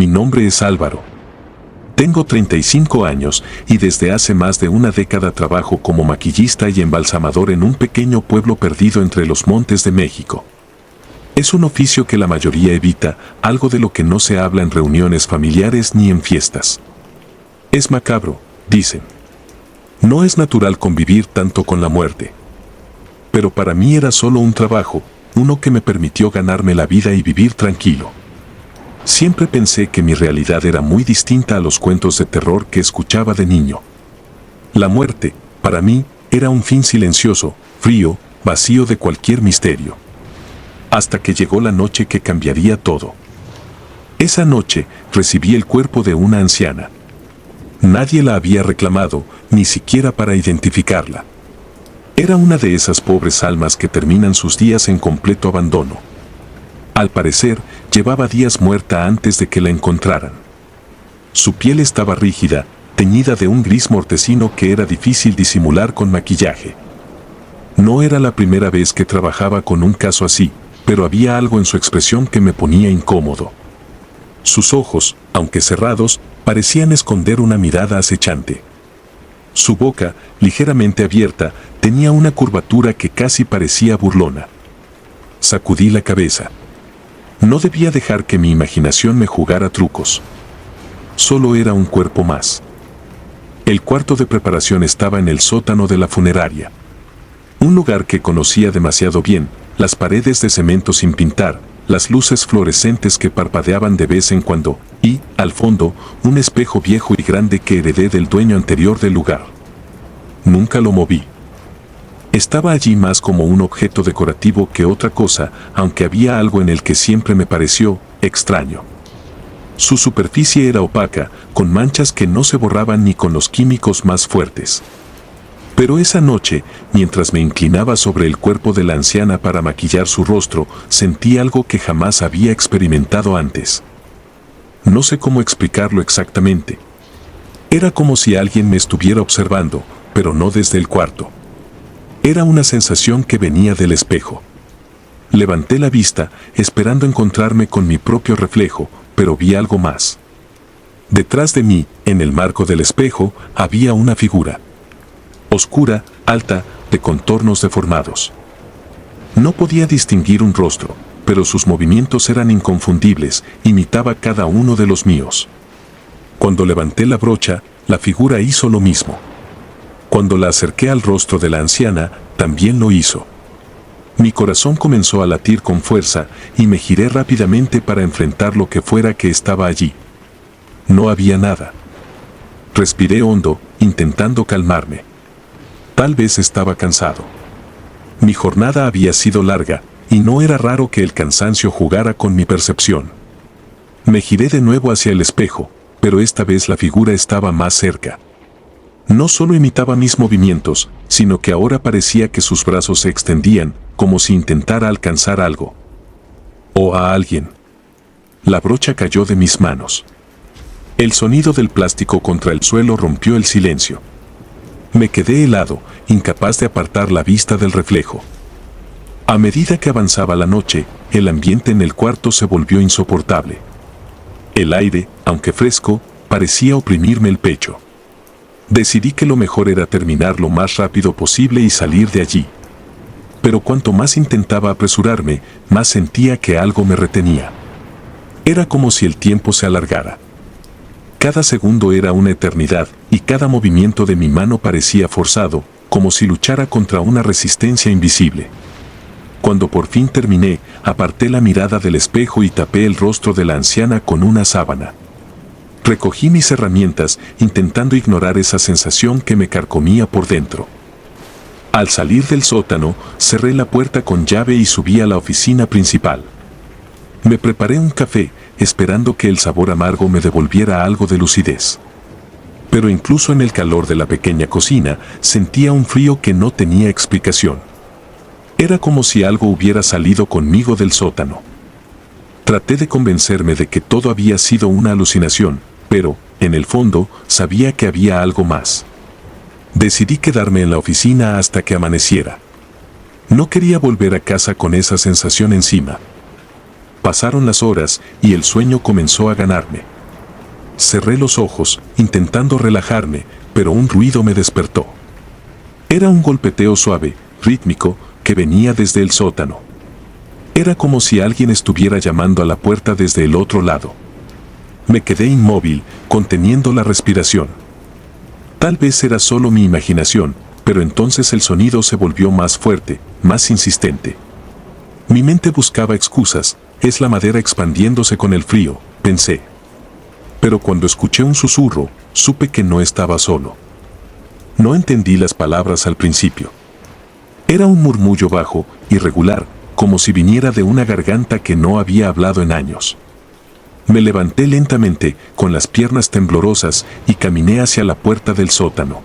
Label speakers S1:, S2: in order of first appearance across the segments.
S1: Mi nombre es Álvaro. Tengo 35 años y desde hace más de una década trabajo como maquillista y embalsamador en un pequeño pueblo perdido entre los montes de México. Es un oficio que la mayoría evita, algo de lo que no se habla en reuniones familiares ni en fiestas. Es macabro, dicen. No es natural convivir tanto con la muerte. Pero para mí era solo un trabajo, uno que me permitió ganarme la vida y vivir tranquilo. Siempre pensé que mi realidad era muy distinta a los cuentos de terror que escuchaba de niño. La muerte, para mí, era un fin silencioso, frío, vacío de cualquier misterio. Hasta que llegó la noche que cambiaría todo. Esa noche recibí el cuerpo de una anciana. Nadie la había reclamado, ni siquiera para identificarla. Era una de esas pobres almas que terminan sus días en completo abandono. Al parecer, llevaba días muerta antes de que la encontraran. Su piel estaba rígida, teñida de un gris mortecino que era difícil disimular con maquillaje. No era la primera vez que trabajaba con un caso así, pero había algo en su expresión que me ponía incómodo. Sus ojos, aunque cerrados, parecían esconder una mirada acechante. Su boca, ligeramente abierta, tenía una curvatura que casi parecía burlona. Sacudí la cabeza. No debía dejar que mi imaginación me jugara trucos. Solo era un cuerpo más. El cuarto de preparación estaba en el sótano de la funeraria. Un lugar que conocía demasiado bien, las paredes de cemento sin pintar, las luces fluorescentes que parpadeaban de vez en cuando, y, al fondo, un espejo viejo y grande que heredé del dueño anterior del lugar. Nunca lo moví. Estaba allí más como un objeto decorativo que otra cosa, aunque había algo en el que siempre me pareció extraño. Su superficie era opaca, con manchas que no se borraban ni con los químicos más fuertes. Pero esa noche, mientras me inclinaba sobre el cuerpo de la anciana para maquillar su rostro, sentí algo que jamás había experimentado antes. No sé cómo explicarlo exactamente. Era como si alguien me estuviera observando, pero no desde el cuarto. Era una sensación que venía del espejo. Levanté la vista, esperando encontrarme con mi propio reflejo, pero vi algo más. Detrás de mí, en el marco del espejo, había una figura. Oscura, alta, de contornos deformados. No podía distinguir un rostro, pero sus movimientos eran inconfundibles, imitaba cada uno de los míos. Cuando levanté la brocha, la figura hizo lo mismo. Cuando la acerqué al rostro de la anciana, también lo hizo. Mi corazón comenzó a latir con fuerza y me giré rápidamente para enfrentar lo que fuera que estaba allí. No había nada. Respiré hondo, intentando calmarme. Tal vez estaba cansado. Mi jornada había sido larga, y no era raro que el cansancio jugara con mi percepción. Me giré de nuevo hacia el espejo, pero esta vez la figura estaba más cerca. No solo imitaba mis movimientos, sino que ahora parecía que sus brazos se extendían, como si intentara alcanzar algo. O a alguien. La brocha cayó de mis manos. El sonido del plástico contra el suelo rompió el silencio. Me quedé helado, incapaz de apartar la vista del reflejo. A medida que avanzaba la noche, el ambiente en el cuarto se volvió insoportable. El aire, aunque fresco, parecía oprimirme el pecho. Decidí que lo mejor era terminar lo más rápido posible y salir de allí. Pero cuanto más intentaba apresurarme, más sentía que algo me retenía. Era como si el tiempo se alargara. Cada segundo era una eternidad, y cada movimiento de mi mano parecía forzado, como si luchara contra una resistencia invisible. Cuando por fin terminé, aparté la mirada del espejo y tapé el rostro de la anciana con una sábana. Recogí mis herramientas, intentando ignorar esa sensación que me carcomía por dentro. Al salir del sótano, cerré la puerta con llave y subí a la oficina principal. Me preparé un café, esperando que el sabor amargo me devolviera algo de lucidez. Pero incluso en el calor de la pequeña cocina, sentía un frío que no tenía explicación. Era como si algo hubiera salido conmigo del sótano. Traté de convencerme de que todo había sido una alucinación, pero, en el fondo, sabía que había algo más. Decidí quedarme en la oficina hasta que amaneciera. No quería volver a casa con esa sensación encima. Pasaron las horas y el sueño comenzó a ganarme. Cerré los ojos, intentando relajarme, pero un ruido me despertó. Era un golpeteo suave, rítmico, que venía desde el sótano. Era como si alguien estuviera llamando a la puerta desde el otro lado. Me quedé inmóvil, conteniendo la respiración. Tal vez era solo mi imaginación, pero entonces el sonido se volvió más fuerte, más insistente. Mi mente buscaba excusas, es la madera expandiéndose con el frío, pensé. Pero cuando escuché un susurro, supe que no estaba solo. No entendí las palabras al principio. Era un murmullo bajo, irregular, como si viniera de una garganta que no había hablado en años. Me levanté lentamente, con las piernas temblorosas, y caminé hacia la puerta del sótano.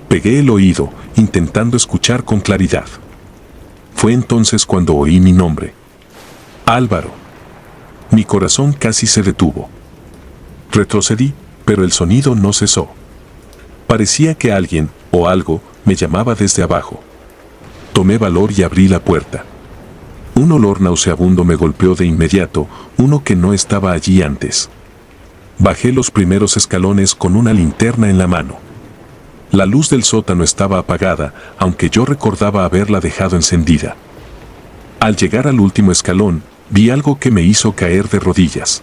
S1: Pegué el oído, intentando escuchar con claridad. Fue entonces cuando oí mi nombre. Álvaro. Mi corazón casi se detuvo. Retrocedí, pero el sonido no cesó. Parecía que alguien, o algo, me llamaba desde abajo. Tomé valor y abrí la puerta. Un olor nauseabundo me golpeó de inmediato, uno que no estaba allí antes. Bajé los primeros escalones con una linterna en la mano. La luz del sótano estaba apagada, aunque yo recordaba haberla dejado encendida. Al llegar al último escalón, vi algo que me hizo caer de rodillas.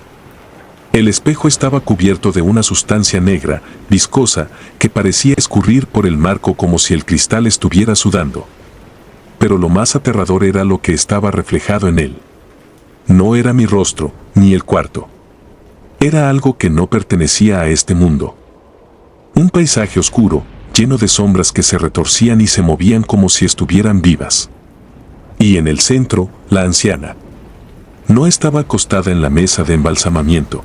S1: El espejo estaba cubierto de una sustancia negra, viscosa, que parecía escurrir por el marco como si el cristal estuviera sudando. Pero lo más aterrador era lo que estaba reflejado en él. No era mi rostro, ni el cuarto. Era algo que no pertenecía a este mundo. Un paisaje oscuro, lleno de sombras que se retorcían y se movían como si estuvieran vivas. Y en el centro, la anciana. No estaba acostada en la mesa de embalsamamiento.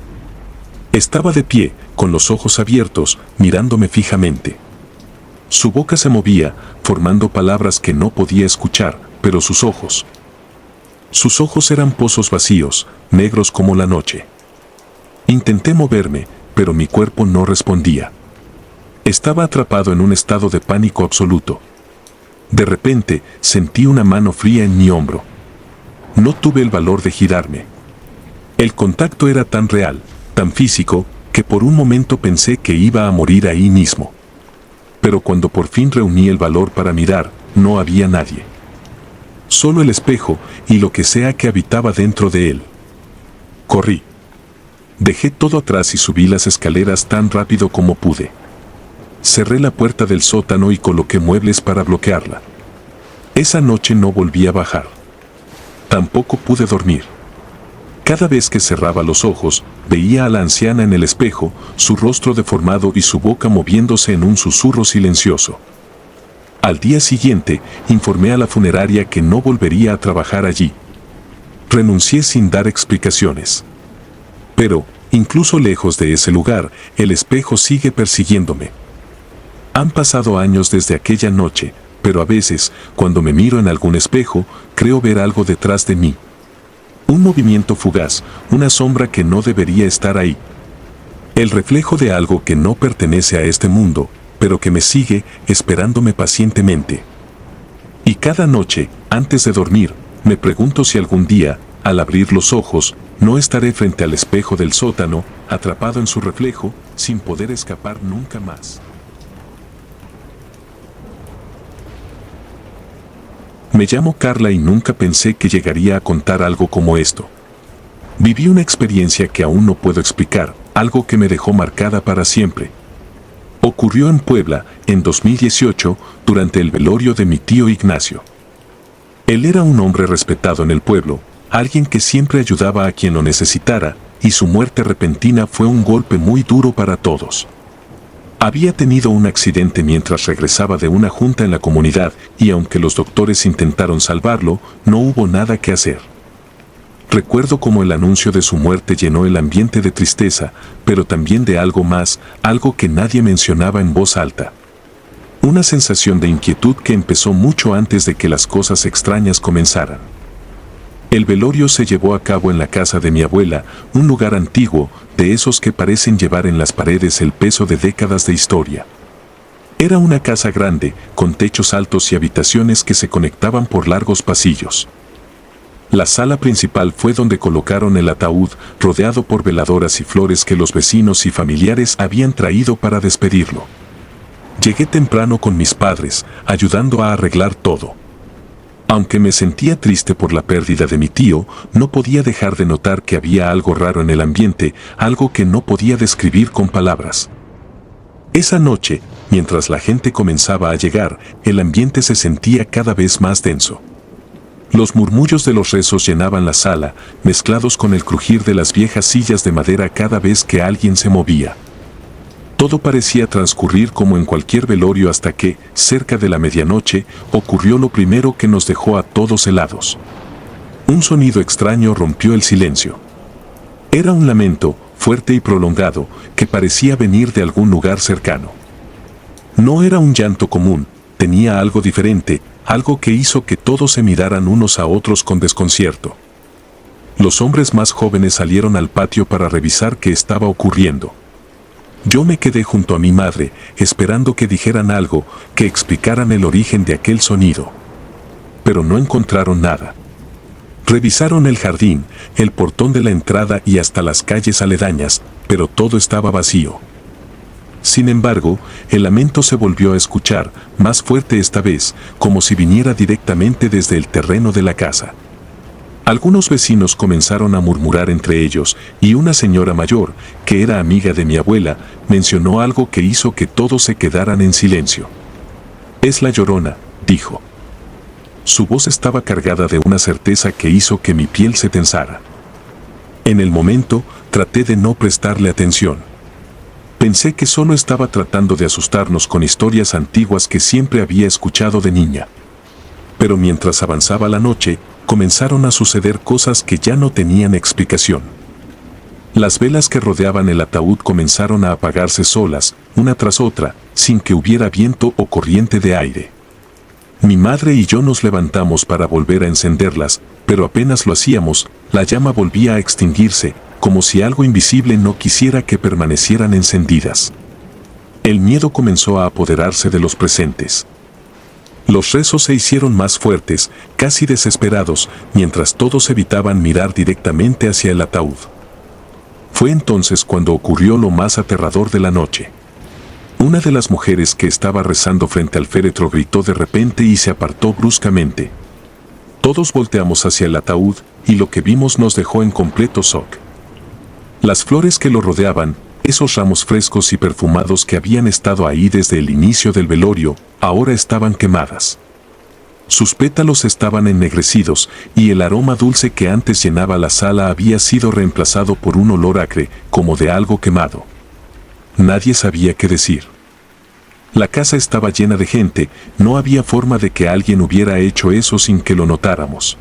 S1: Estaba de pie, con los ojos abiertos, mirándome fijamente. Su boca se movía, formando palabras que no podía escuchar, pero sus ojos eran pozos vacíos, negros como la noche. Intenté moverme, pero mi cuerpo no respondía. Estaba atrapado en un estado de pánico absoluto. De repente, sentí una mano fría en mi hombro. No tuve el valor de girarme. El contacto era tan real, tan físico, que por un momento pensé que iba a morir ahí mismo. Pero cuando por fin reuní el valor para mirar, no había nadie. Solo el espejo y lo que sea que habitaba dentro de él. Corrí. Dejé todo atrás y subí las escaleras tan rápido como pude. Cerré la puerta del sótano y coloqué muebles para bloquearla. Esa noche no volví a bajar. Tampoco pude dormir. Cada vez que cerraba los ojos, veía a la anciana en el espejo, su rostro deformado y su boca moviéndose en un susurro silencioso. Al día siguiente, informé a la funeraria que no volvería a trabajar allí. Renuncié sin dar explicaciones. Pero, incluso lejos de ese lugar, el espejo sigue persiguiéndome. Han pasado años desde aquella noche, pero a veces, cuando me miro en algún espejo, creo ver algo detrás de mí. Un movimiento fugaz, una sombra que no debería estar ahí. El reflejo de algo que no pertenece a este mundo, pero que me sigue esperándome pacientemente. Y cada noche, antes de dormir, me pregunto si algún día, al abrir los ojos, no estaré frente al espejo del sótano, atrapado en su reflejo, sin poder escapar nunca más. Me llamo Carla y nunca pensé que llegaría a contar algo como esto. Viví una experiencia que aún no puedo explicar, algo que me dejó marcada para siempre. Ocurrió en Puebla, en 2018, durante el velorio de mi tío Ignacio. Él era un hombre respetado en el pueblo, alguien que siempre ayudaba a quien lo necesitara, y su muerte repentina fue un golpe muy duro para todos. Había tenido un accidente mientras regresaba de una junta en la comunidad y aunque los doctores intentaron salvarlo, no hubo nada que hacer. Recuerdo cómo el anuncio de su muerte llenó el ambiente de tristeza, pero también de algo más, algo que nadie mencionaba en voz alta. Una sensación de inquietud que empezó mucho antes de que las cosas extrañas comenzaran. El velorio se llevó a cabo en la casa de mi abuela, un lugar antiguo, de esos que parecen llevar en las paredes el peso de décadas de historia. Era una casa grande, con techos altos y habitaciones que se conectaban por largos pasillos. La sala principal fue donde colocaron el ataúd, rodeado por veladoras y flores que los vecinos y familiares habían traído para despedirlo. Llegué temprano con mis padres, ayudando a arreglar todo. Aunque me sentía triste por la pérdida de mi tío, no podía dejar de notar que había algo raro en el ambiente, algo que no podía describir con palabras. Esa noche, mientras la gente comenzaba a llegar, el ambiente se sentía cada vez más denso. Los murmullos de los rezos llenaban la sala, mezclados con el crujir de las viejas sillas de madera cada vez que alguien se movía. Todo parecía transcurrir como en cualquier velorio hasta que, cerca de la medianoche, ocurrió lo primero que nos dejó a todos helados. Un sonido extraño rompió el silencio. Era un lamento, fuerte y prolongado, que parecía venir de algún lugar cercano. No era un llanto común, tenía algo diferente, algo que hizo que todos se miraran unos a otros con desconcierto. Los hombres más jóvenes salieron al patio para revisar qué estaba ocurriendo. Yo me quedé junto a mi madre, esperando que dijeran algo, que explicaran el origen de aquel sonido. Pero no encontraron nada. Revisaron el jardín, el portón de la entrada y hasta las calles aledañas, pero todo estaba vacío. Sin embargo, el lamento se volvió a escuchar, más fuerte esta vez, como si viniera directamente desde el terreno de la casa. Algunos vecinos comenzaron a murmurar entre ellos, y una señora mayor, que era amiga de mi abuela, mencionó algo que hizo que todos se quedaran en silencio. «Es la Llorona», dijo. Su voz estaba cargada de una certeza que hizo que mi piel se tensara. En el momento, traté de no prestarle atención. Pensé que solo estaba tratando de asustarnos con historias antiguas que siempre había escuchado de niña. Pero mientras avanzaba la noche, comenzaron a suceder cosas que ya no tenían explicación. Las velas que rodeaban el ataúd comenzaron a apagarse solas, una tras otra, sin que hubiera viento o corriente de aire. Mi madre y yo nos levantamos para volver a encenderlas, pero apenas lo hacíamos, la llama volvía a extinguirse, como si algo invisible no quisiera que permanecieran encendidas. El miedo comenzó a apoderarse de los presentes. Los rezos se hicieron más fuertes, casi desesperados, mientras todos evitaban mirar directamente hacia el ataúd. Fue entonces cuando ocurrió lo más aterrador de la noche. Una de las mujeres que estaba rezando frente al féretro gritó de repente y se apartó bruscamente. Todos volteamos hacia el ataúd, y lo que vimos nos dejó en completo shock. Las flores que lo rodeaban, esos ramos frescos y perfumados que habían estado ahí desde el inicio del velorio, ahora estaban quemadas. Sus pétalos estaban ennegrecidos, y el aroma dulce que antes llenaba la sala había sido reemplazado por un olor acre, como de algo quemado. Nadie sabía qué decir. La casa estaba llena de gente, no había forma de que alguien hubiera hecho eso sin que lo notáramos.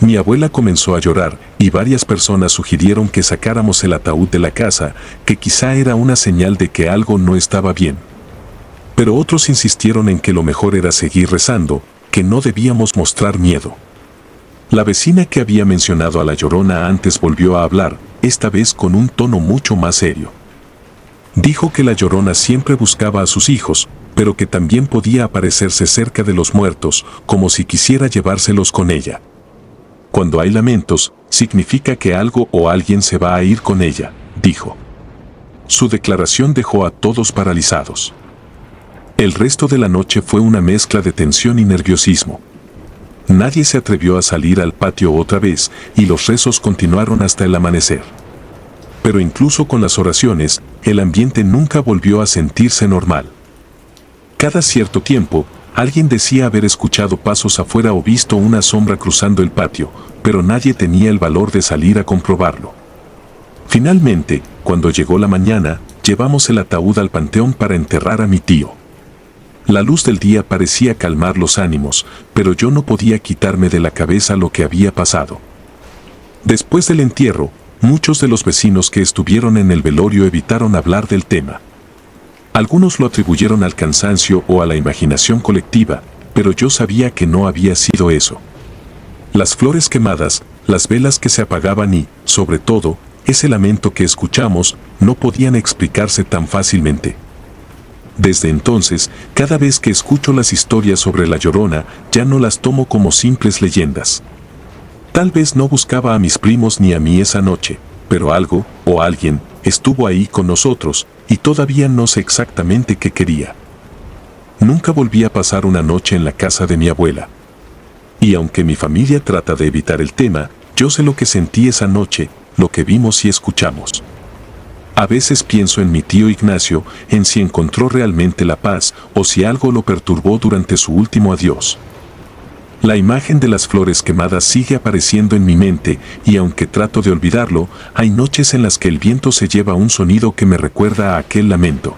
S1: Mi abuela comenzó a llorar, y varias personas sugirieron que sacáramos el ataúd de la casa, que quizá era una señal de que algo no estaba bien. Pero otros insistieron en que lo mejor era seguir rezando, que no debíamos mostrar miedo. La vecina que había mencionado a la Llorona antes volvió a hablar, esta vez con un tono mucho más serio. Dijo que la Llorona siempre buscaba a sus hijos, pero que también podía aparecerse cerca de los muertos, como si quisiera llevárselos con ella. Cuando hay lamentos, significa que algo o alguien se va a ir con ella, dijo. Su declaración dejó a todos paralizados. El resto de la noche fue una mezcla de tensión y nerviosismo. Nadie se atrevió a salir al patio otra vez, y los rezos continuaron hasta el amanecer. Pero incluso con las oraciones, el ambiente nunca volvió a sentirse normal. Cada cierto tiempo, alguien decía haber escuchado pasos afuera o visto una sombra cruzando el patio, pero nadie tenía el valor de salir a comprobarlo. Finalmente, cuando llegó la mañana, llevamos el ataúd al panteón para enterrar a mi tío. La luz del día parecía calmar los ánimos, pero yo no podía quitarme de la cabeza lo que había pasado. Después del entierro, muchos de los vecinos que estuvieron en el velorio evitaron hablar del tema. Algunos lo atribuyeron al cansancio o a la imaginación colectiva, pero yo sabía que no había sido eso. Las flores quemadas, las velas que se apagaban y, sobre todo, ese lamento que escuchamos, no podían explicarse tan fácilmente. Desde entonces, cada vez que escucho las historias sobre la Llorona, ya no las tomo como simples leyendas. Tal vez no buscaba a mis primos ni a mí esa noche, pero algo, o alguien, estuvo ahí con nosotros, y todavía no sé exactamente qué quería. Nunca volví a pasar una noche en la casa de mi abuela. Y aunque mi familia trata de evitar el tema, yo sé lo que sentí esa noche, lo que vimos y escuchamos. A veces pienso en mi tío Ignacio, en si encontró realmente la paz o si algo lo perturbó durante su último adiós. La imagen de las flores quemadas sigue apareciendo en mi mente y aunque trato de olvidarlo, hay noches en las que el viento se lleva un sonido que me recuerda a aquel lamento.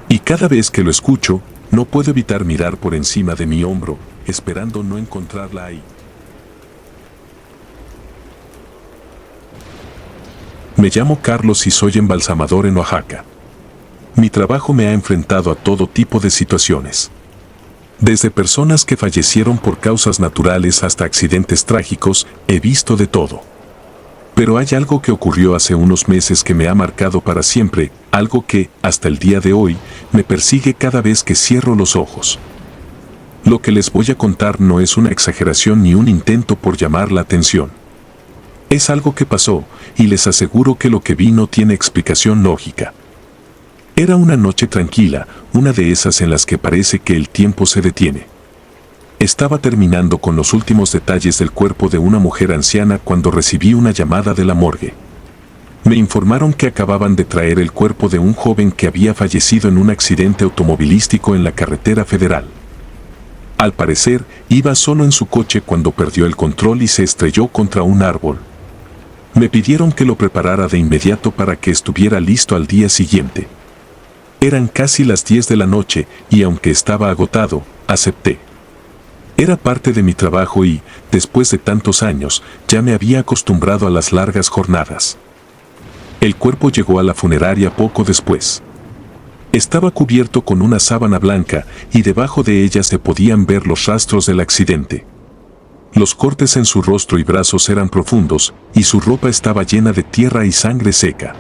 S1: Y cada vez que lo escucho, no puedo evitar mirar por encima de mi hombro, esperando no encontrarla ahí. Me llamo Carlos y soy embalsamador en Oaxaca. Mi trabajo me ha enfrentado a todo tipo de situaciones. Desde personas que fallecieron por causas naturales hasta accidentes trágicos, he visto de todo. Pero hay algo que ocurrió hace unos meses que me ha marcado para siempre, algo que, hasta el día de hoy, me persigue cada vez que cierro los ojos. Lo que les voy a contar no es una exageración ni un intento por llamar la atención. Es algo que pasó, y les aseguro que lo que vi no tiene explicación lógica. Era una noche tranquila, una de esas en las que parece que el tiempo se detiene. Estaba terminando con los últimos detalles del cuerpo de una mujer anciana cuando recibí una llamada de la morgue. Me informaron que acababan de traer el cuerpo de un joven que había fallecido en un accidente automovilístico en la carretera federal. Al parecer, iba solo en su coche cuando perdió el control y se estrelló contra un árbol. Me pidieron que lo preparara de inmediato para que estuviera listo al día siguiente. Eran casi las 10 de la noche y aunque estaba agotado, acepté. Era parte de mi trabajo y, después de tantos años, ya me había acostumbrado a las largas jornadas. El cuerpo llegó a la funeraria poco después. Estaba cubierto con una sábana blanca y debajo de ella se podían ver los rastros del accidente. Los cortes en su rostro y brazos eran profundos y su ropa estaba llena de tierra y sangre seca.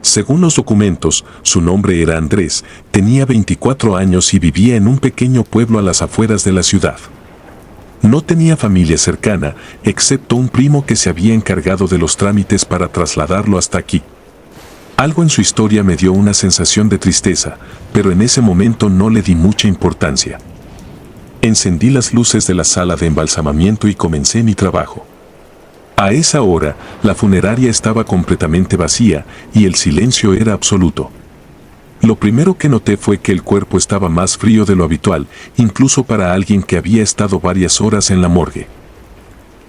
S1: Según los documentos, su nombre era Andrés, tenía 24 años y vivía en un pequeño pueblo a las afueras de la ciudad. No tenía familia cercana, excepto un primo que se había encargado de los trámites para trasladarlo hasta aquí. Algo en su historia me dio una sensación de tristeza, pero en ese momento no le di mucha importancia. Encendí las luces de la sala de embalsamamiento y comencé mi trabajo. A esa hora, la funeraria estaba completamente vacía y el silencio era absoluto. Lo primero que noté fue que el cuerpo estaba más frío de lo habitual, incluso para alguien que había estado varias horas en la morgue.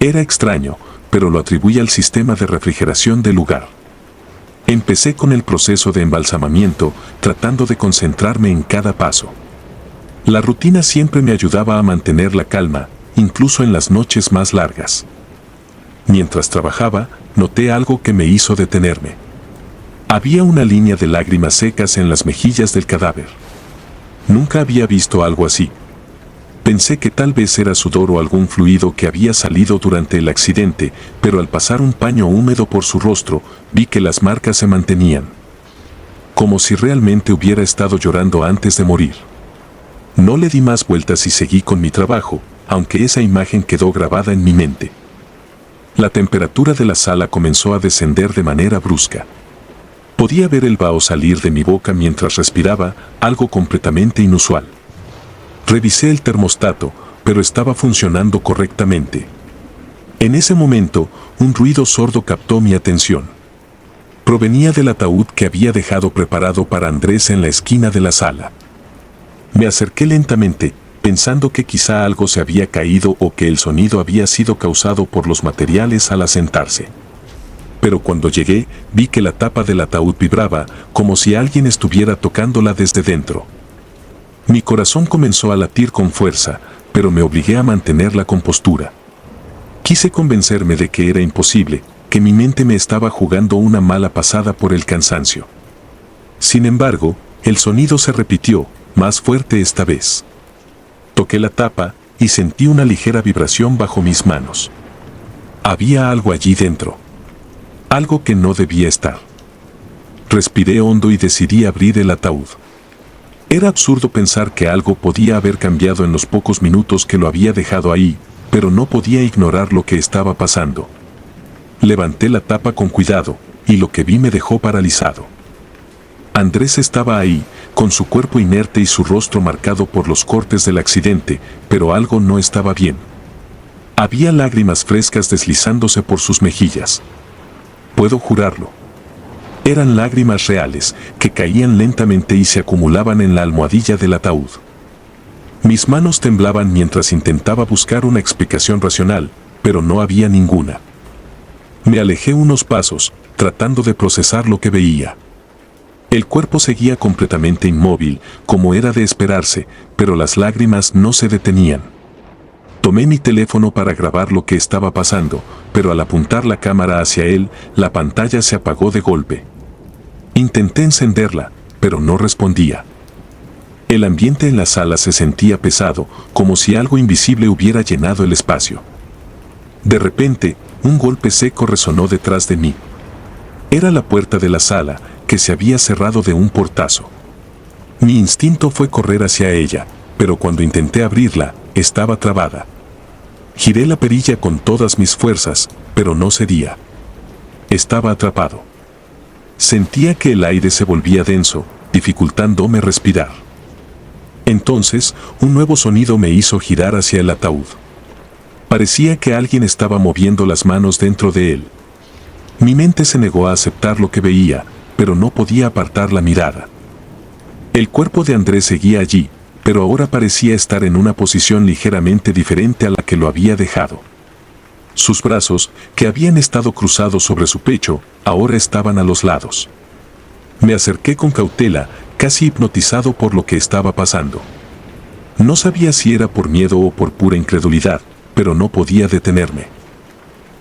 S1: Era extraño, pero lo atribuí al sistema de refrigeración del lugar. Empecé con el proceso de embalsamamiento, tratando de concentrarme en cada paso. La rutina siempre me ayudaba a mantener la calma, incluso en las noches más largas. Mientras trabajaba, noté algo que me hizo detenerme. Había una línea de lágrimas secas en las mejillas del cadáver. Nunca había visto algo así. Pensé que tal vez era sudor o algún fluido que había salido durante el accidente, pero al pasar un paño húmedo por su rostro, vi que las marcas se mantenían. Como si realmente hubiera estado llorando antes de morir. No le di más vueltas y seguí con mi trabajo, aunque esa imagen quedó grabada en mi mente. La temperatura de la sala comenzó a descender de manera brusca. Podía ver el vaho salir de mi boca mientras respiraba, algo completamente inusual. Revisé el termostato, pero estaba funcionando correctamente. En ese momento, un ruido sordo captó mi atención. Provenía del ataúd que había dejado preparado para Andrés en la esquina de la sala. Me acerqué lentamente, pensando que quizá algo se había caído o que el sonido había sido causado por los materiales al asentarse. Pero cuando llegué, vi que la tapa del ataúd vibraba, como si alguien estuviera tocándola desde dentro. Mi corazón comenzó a latir con fuerza, pero me obligué a mantener la compostura. Quise convencerme de que era imposible, que mi mente me estaba jugando una mala pasada por el cansancio. Sin embargo, el sonido se repitió, más fuerte esta vez. Toqué la tapa y sentí una ligera vibración bajo mis manos. Había algo allí dentro. Algo que no debía estar. Respiré hondo y decidí abrir el ataúd. Era absurdo pensar que algo podía haber cambiado en los pocos minutos que lo había dejado ahí, pero no podía ignorar lo que estaba pasando. Levanté la tapa con cuidado, y lo que vi me dejó paralizado. Andrés estaba ahí, con su cuerpo inerte y su rostro marcado por los cortes del accidente, pero algo no estaba bien. Había lágrimas frescas deslizándose por sus mejillas. Puedo jurarlo. Eran lágrimas reales, que caían lentamente y se acumulaban en la almohadilla del ataúd. Mis manos temblaban mientras intentaba buscar una explicación racional, pero no había ninguna. Me alejé unos pasos, tratando de procesar lo que veía. El cuerpo seguía completamente inmóvil, como era de esperarse, pero las lágrimas no se detenían. Tomé mi teléfono para grabar lo que estaba pasando, pero al apuntar la cámara hacia él, la pantalla se apagó de golpe. Intenté encenderla, pero no respondía. El ambiente en la sala se sentía pesado, como si algo invisible hubiera llenado el espacio. De repente, un golpe seco resonó detrás de mí. Era la puerta de la sala, que se había cerrado de un portazo. Mi instinto fue correr hacia ella, pero cuando intenté abrirla, estaba trabada. Giré la perilla con todas mis fuerzas, pero no cedía. Estaba atrapado. Sentía que el aire se volvía denso, dificultándome respirar. Entonces, un nuevo sonido me hizo girar hacia el ataúd. Parecía que alguien estaba moviendo las manos dentro de él. Mi mente se negó a aceptar lo que veía, pero no podía apartar la mirada. El cuerpo de Andrés seguía allí, pero ahora parecía estar en una posición ligeramente diferente a la que lo había dejado. Sus brazos, que habían estado cruzados sobre su pecho, ahora estaban a los lados. Me acerqué con cautela, casi hipnotizado por lo que estaba pasando. No sabía si era por miedo o por pura incredulidad, pero no podía detenerme.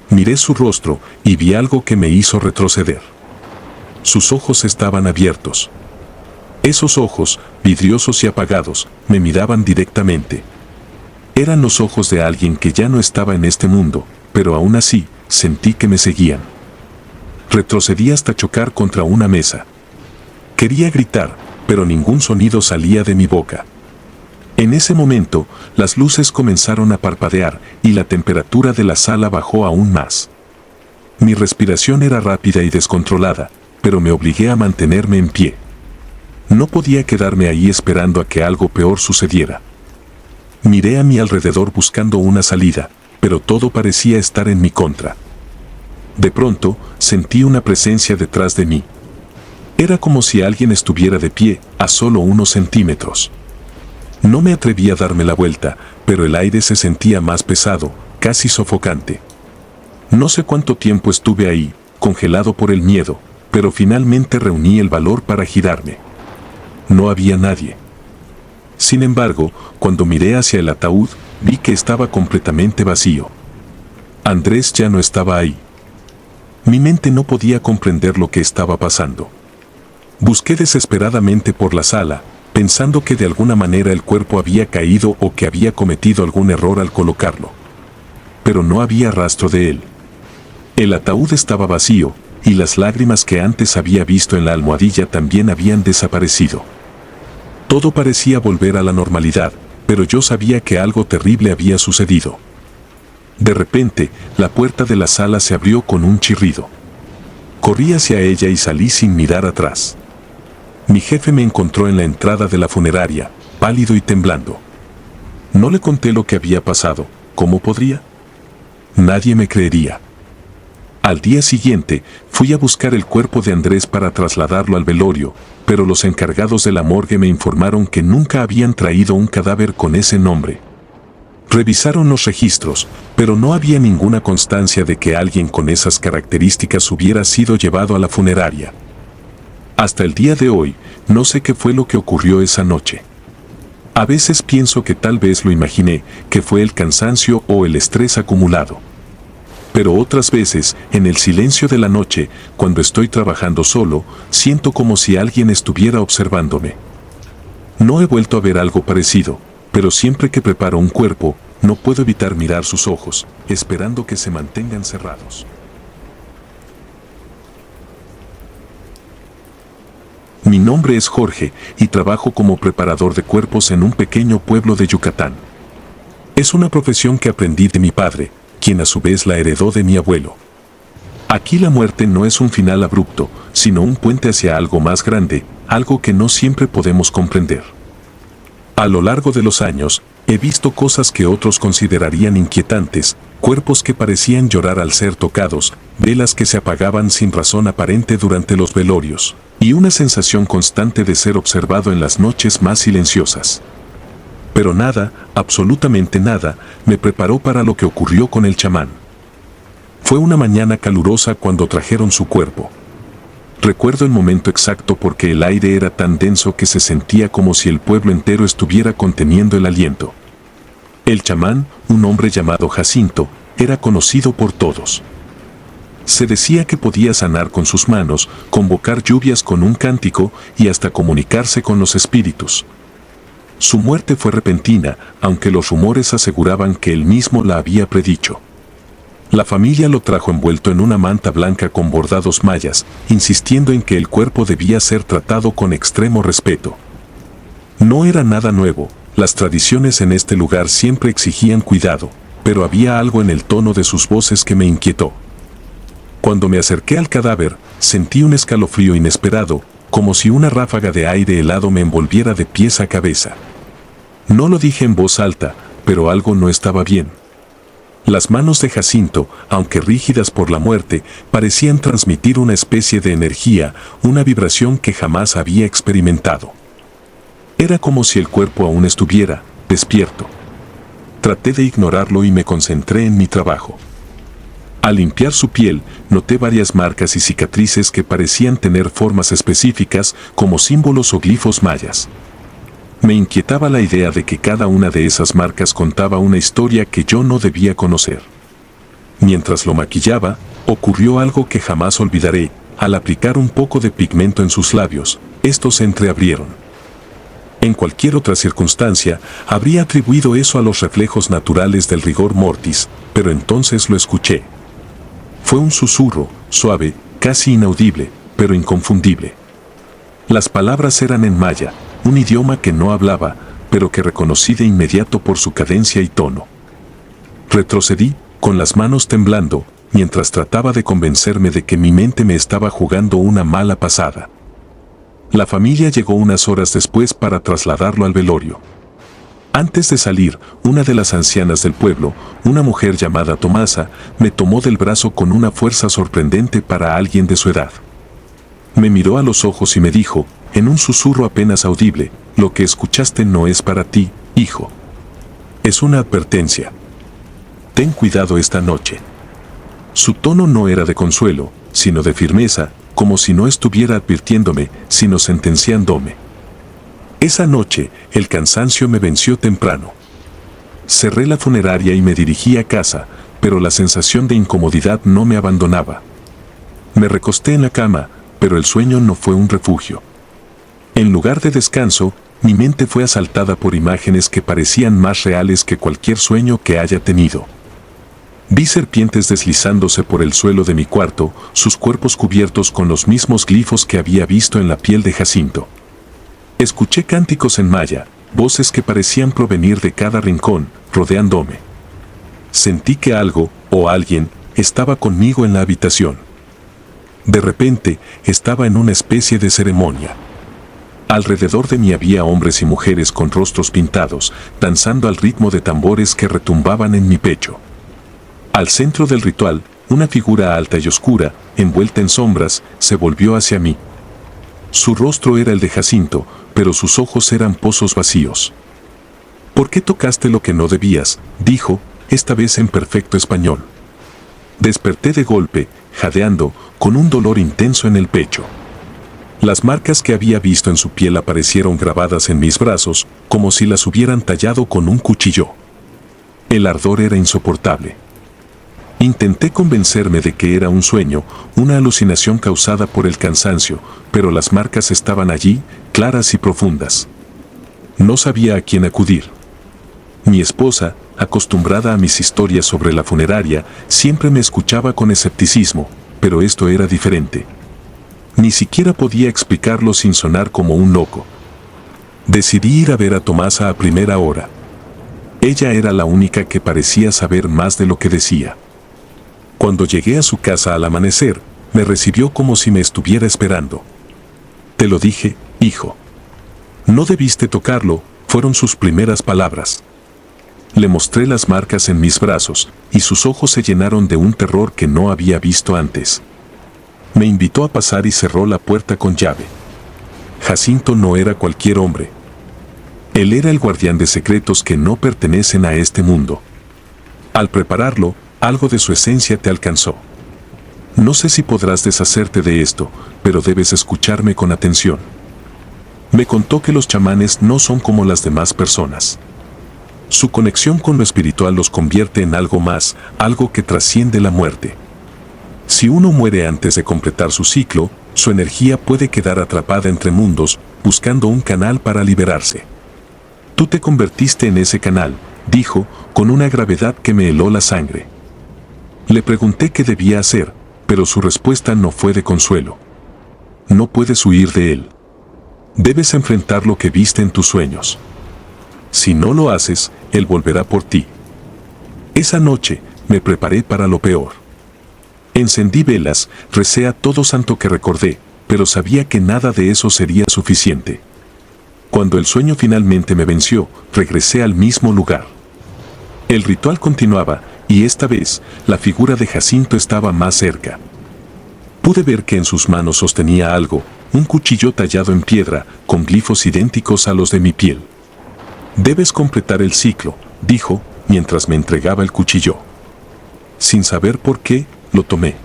S1: Miré su rostro y vi algo que me hizo retroceder. Sus ojos estaban abiertos. Esos ojos, vidriosos y apagados, me miraban directamente. Eran los ojos de alguien que ya no estaba en este mundo, pero aún así, sentí que me seguían. Retrocedí hasta chocar contra una mesa. Quería gritar, pero ningún sonido salía de mi boca. En ese momento, las luces comenzaron a parpadear y la temperatura de la sala bajó aún más. Mi respiración era rápida y descontrolada, pero me obligué a mantenerme en pie. No podía quedarme ahí esperando a que algo peor sucediera. Miré a mi alrededor buscando una salida, pero todo parecía estar en mi contra. De pronto, sentí una presencia detrás de mí. Era como si alguien estuviera de pie, a solo unos centímetros. No me atreví a darme la vuelta, pero el aire se sentía más pesado, casi sofocante. No sé cuánto tiempo estuve ahí, congelado por el miedo, pero finalmente reuní el valor para girarme. No había nadie. Sin embargo, cuando miré hacia el ataúd, vi que estaba completamente vacío. Andrés ya no estaba ahí. Mi mente no podía comprender lo que estaba pasando. Busqué desesperadamente por la sala, pensando que de alguna manera el cuerpo había caído o que había cometido algún error al colocarlo. Pero no había rastro de él. El ataúd estaba vacío, y las lágrimas que antes había visto en la almohadilla también habían desaparecido. Todo parecía volver a la normalidad, pero yo sabía que algo terrible había sucedido. De repente, la puerta de la sala se abrió con un chirrido. Corrí hacia ella y salí sin mirar atrás. Mi jefe me encontró en la entrada de la funeraria, pálido y temblando. No le conté lo que había pasado. ¿Cómo podría? Nadie me creería. Al día siguiente, fui a buscar el cuerpo de Andrés para trasladarlo al velorio, pero los encargados de la morgue me informaron que nunca habían traído un cadáver con ese nombre. Revisaron los registros, pero no había ninguna constancia de que alguien con esas características hubiera sido llevado a la funeraria. Hasta el día de hoy, no sé qué fue lo que ocurrió esa noche. A veces pienso que tal vez lo imaginé, que fue el cansancio o el estrés acumulado. Pero otras veces, en el silencio de la noche, cuando estoy trabajando solo, siento como si alguien estuviera observándome. No he vuelto a ver algo parecido, pero siempre que preparo un cuerpo, no puedo evitar mirar sus ojos, esperando que se mantengan cerrados. Mi nombre es Jorge y trabajo como preparador de cuerpos en un pequeño pueblo de Yucatán. Es una profesión que aprendí de mi padre, quien a su vez la heredó de mi abuelo. Aquí la muerte no es un final abrupto, sino un puente hacia algo más grande, algo que no siempre podemos comprender. A lo largo de los años, he visto cosas que otros considerarían inquietantes, cuerpos que parecían llorar al ser tocados, velas que se apagaban sin razón aparente durante los velorios, y una sensación constante de ser observado en las noches más silenciosas. Pero nada, absolutamente nada, me preparó para lo que ocurrió con el chamán. Fue una mañana calurosa cuando trajeron su cuerpo. Recuerdo el momento exacto porque el aire era tan denso que se sentía como si el pueblo entero estuviera conteniendo el aliento. El chamán, un hombre llamado Jacinto, era conocido por todos. Se decía que podía sanar con sus manos, convocar lluvias con un cántico y hasta comunicarse con los espíritus. Su muerte fue repentina, aunque los rumores aseguraban que él mismo la había predicho. La familia lo trajo envuelto en una manta blanca con bordados mayas, insistiendo en que el cuerpo debía ser tratado con extremo respeto. No era nada nuevo, las tradiciones en este lugar siempre exigían cuidado, pero había algo en el tono de sus voces que me inquietó. Cuando me acerqué al cadáver, sentí un escalofrío inesperado, como si una ráfaga de aire helado me envolviera de pies a cabeza. No lo dije en voz alta, pero algo no estaba bien. Las manos de Jacinto, aunque rígidas por la muerte, parecían transmitir una especie de energía, una vibración que jamás había experimentado. Era como si el cuerpo aún estuviera despierto. Traté de ignorarlo y me concentré en mi trabajo. Al limpiar su piel, noté varias marcas y cicatrices que parecían tener formas específicas, como símbolos o glifos mayas. Me inquietaba la idea de que cada una de esas marcas contaba una historia que yo no debía conocer. Mientras lo maquillaba, ocurrió algo que jamás olvidaré. Al aplicar un poco de pigmento en sus labios, estos se entreabrieron. En cualquier otra circunstancia, habría atribuido eso a los reflejos naturales del rigor mortis, pero entonces lo escuché. Fue un susurro, suave, casi inaudible, pero inconfundible. Las palabras eran en maya, un idioma que no hablaba, pero que reconocí de inmediato por su cadencia y tono. Retrocedí, con las manos temblando, mientras trataba de convencerme de que mi mente me estaba jugando una mala pasada. La familia llegó unas horas después para trasladarlo al velorio. Antes de salir, una de las ancianas del pueblo, una mujer llamada Tomasa, me tomó del brazo con una fuerza sorprendente para alguien de su edad. Me miró a los ojos y me dijo, en un susurro apenas audible, lo que escuchaste no es para ti, hijo. Es una advertencia. Ten cuidado esta noche. Su tono no era de consuelo, sino de firmeza, como si no estuviera advirtiéndome, sino sentenciándome. Esa noche, el cansancio me venció temprano. Cerré la funeraria y me dirigí a casa, pero la sensación de incomodidad no me abandonaba. Me recosté en la cama, pero el sueño no fue un refugio. En lugar de descanso, mi mente fue asaltada por imágenes que parecían más reales que cualquier sueño que haya tenido. Vi serpientes deslizándose por el suelo de mi cuarto, sus cuerpos cubiertos con los mismos glifos que había visto en la piel de Jacinto. Escuché cánticos en maya, voces que parecían provenir de cada rincón, rodeándome. Sentí que algo, o alguien, estaba conmigo en la habitación. De repente, estaba en una especie de ceremonia. Alrededor de mí había hombres y mujeres con rostros pintados, danzando al ritmo de tambores que retumbaban en mi pecho. Al centro del ritual, una figura alta y oscura, envuelta en sombras, se volvió hacia mí. Su rostro era el de Jacinto, pero sus ojos eran pozos vacíos. ¿Por qué tocaste lo que no debías?, dijo, esta vez en perfecto español. Desperté de golpe, jadeando, con un dolor intenso en el pecho. Las marcas que había visto en su piel aparecieron grabadas en mis brazos, como si las hubieran tallado con un cuchillo. El ardor era insoportable. Intenté convencerme de que era un sueño, una alucinación causada por el cansancio, pero las marcas estaban allí, claras y profundas. No sabía a quién acudir. Mi esposa, acostumbrada a mis historias sobre la funeraria, siempre me escuchaba con escepticismo, pero esto era diferente. Ni siquiera podía explicarlo sin sonar como un loco. Decidí ir a ver a Tomasa a primera hora. Ella era la única que parecía saber más de lo que decía. Cuando llegué a su casa al amanecer, me recibió como si me estuviera esperando. «Te lo dije, hijo. No debiste tocarlo», fueron sus primeras palabras. Le mostré las marcas en mis brazos, y sus ojos se llenaron de un terror que no había visto antes. Me invitó a pasar y cerró la puerta con llave. Jacinto no era cualquier hombre. Él era el guardián de secretos que no pertenecen a este mundo. Al prepararlo, algo de su esencia te alcanzó. No sé si podrás deshacerte de esto, pero debes escucharme con atención. Me contó que los chamanes no son como las demás personas. Su conexión con lo espiritual los convierte en algo más, algo que trasciende la muerte. Si uno muere antes de completar su ciclo, su energía puede quedar atrapada entre mundos, buscando un canal para liberarse. Tú te convertiste en ese canal, dijo, con una gravedad que me heló la sangre. Le pregunté qué debía hacer, pero su respuesta no fue de consuelo. No puedes huir de él. Debes enfrentar lo que viste en tus sueños. Si no lo haces, él volverá por ti. Esa noche, me preparé para lo peor. Encendí velas, recé a todo santo que recordé, pero sabía que nada de eso sería suficiente. Cuando el sueño finalmente me venció, regresé al mismo lugar. El ritual continuaba, y esta vez, la figura de Jacinto estaba más cerca. Pude ver que en sus manos sostenía algo, un cuchillo tallado en piedra, con glifos idénticos a los de mi piel. «Debes completar el ciclo», dijo, mientras me entregaba el cuchillo. Sin saber por qué, lo tomé.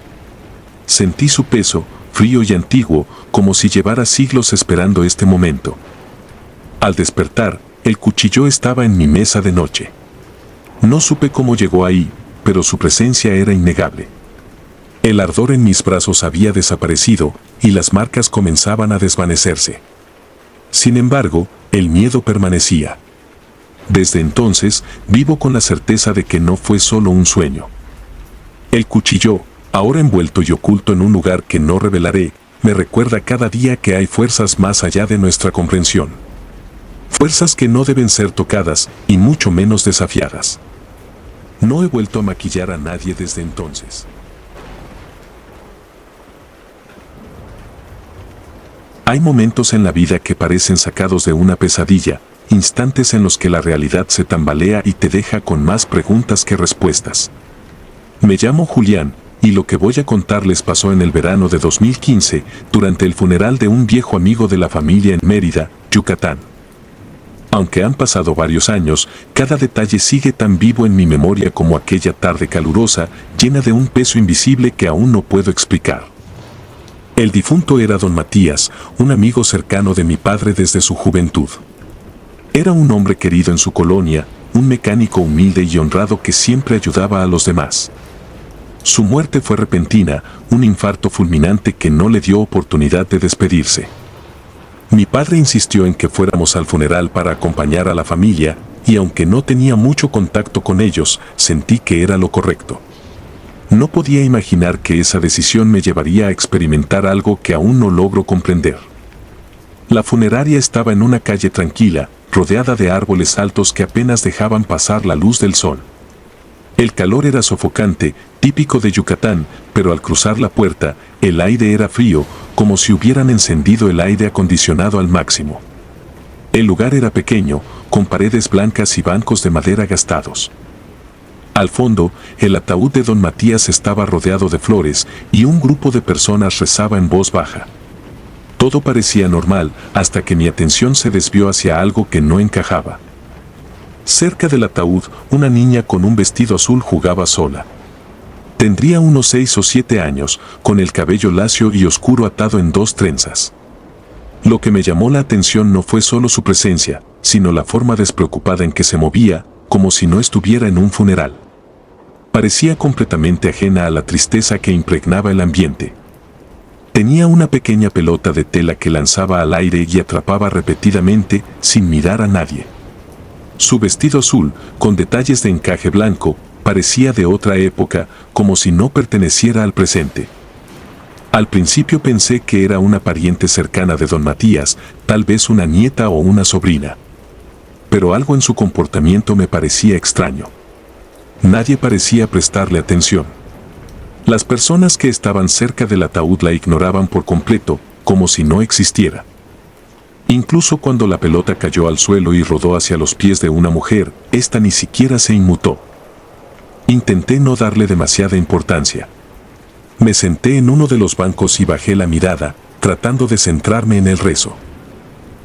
S1: Sentí su peso, frío y antiguo, como si llevara siglos esperando este momento. Al despertar, el cuchillo estaba en mi mesa de noche. No supe cómo llegó ahí, pero su presencia era innegable. El ardor en mis brazos había desaparecido, y las marcas comenzaban a desvanecerse. Sin embargo, el miedo permanecía. Desde entonces, vivo con la certeza de que no fue solo un sueño. El cuchillo, ahora envuelto y oculto en un lugar que no revelaré, me recuerda cada día que hay fuerzas más allá de nuestra comprensión. Fuerzas que no deben ser tocadas, y mucho menos desafiadas. No he vuelto a maquillar a nadie desde entonces. Hay momentos en la vida que parecen sacados de una pesadilla, instantes en los que la realidad se tambalea y te deja con más preguntas que respuestas. Me llamo Julián, y lo que voy a contarles pasó en el verano de 2015, durante el funeral de un viejo amigo de la familia en Mérida, Yucatán. Aunque han pasado varios años, cada detalle sigue tan vivo en mi memoria como aquella tarde calurosa, llena de un peso invisible que aún no puedo explicar. El difunto era don Matías, un amigo cercano de mi padre desde su juventud. Era un hombre querido en su colonia, un mecánico humilde y honrado que siempre ayudaba a los demás. Su muerte fue repentina, un infarto fulminante que no le dio oportunidad de despedirse. Mi padre insistió en que fuéramos al funeral para acompañar a la familia, y aunque no tenía mucho contacto con ellos, sentí que era lo correcto. No podía imaginar que esa decisión me llevaría a experimentar algo que aún no logro comprender. La funeraria estaba en una calle tranquila, rodeada de árboles altos que apenas dejaban pasar la luz del sol. El calor era sofocante, típico de Yucatán, pero al cruzar la puerta, el aire era frío, como si hubieran encendido el aire acondicionado al máximo. El lugar era pequeño, con paredes blancas y bancos de madera gastados. Al fondo, el ataúd de don Matías estaba rodeado de flores, y un grupo de personas rezaba en voz baja. Todo parecía normal, hasta que mi atención se desvió hacia algo que no encajaba. Cerca del ataúd, una niña con un vestido azul jugaba sola. Tendría unos 6 o 7 años, con el cabello lacio y oscuro atado en 2 trenzas. Lo que me llamó la atención no fue solo su presencia, sino la forma despreocupada en que se movía, como si no estuviera en un funeral. Parecía completamente ajena a la tristeza que impregnaba el ambiente. Tenía una pequeña pelota de tela que lanzaba al aire y atrapaba repetidamente, sin mirar a nadie. Su vestido azul, con detalles de encaje blanco, parecía de otra época, como si no perteneciera al presente. Al principio pensé que era una pariente cercana de don Matías, tal vez una nieta o una sobrina. pero algo en su comportamiento me parecía extraño. Nadie parecía prestarle atención. Las personas que estaban cerca del ataúd la ignoraban por completo, como si no existiera. Incluso cuando la pelota cayó al suelo y rodó hacia los pies de una mujer, ésta ni siquiera se inmutó. Intenté no darle demasiada importancia. Me senté en uno de los bancos y bajé la mirada, tratando de centrarme en el rezo.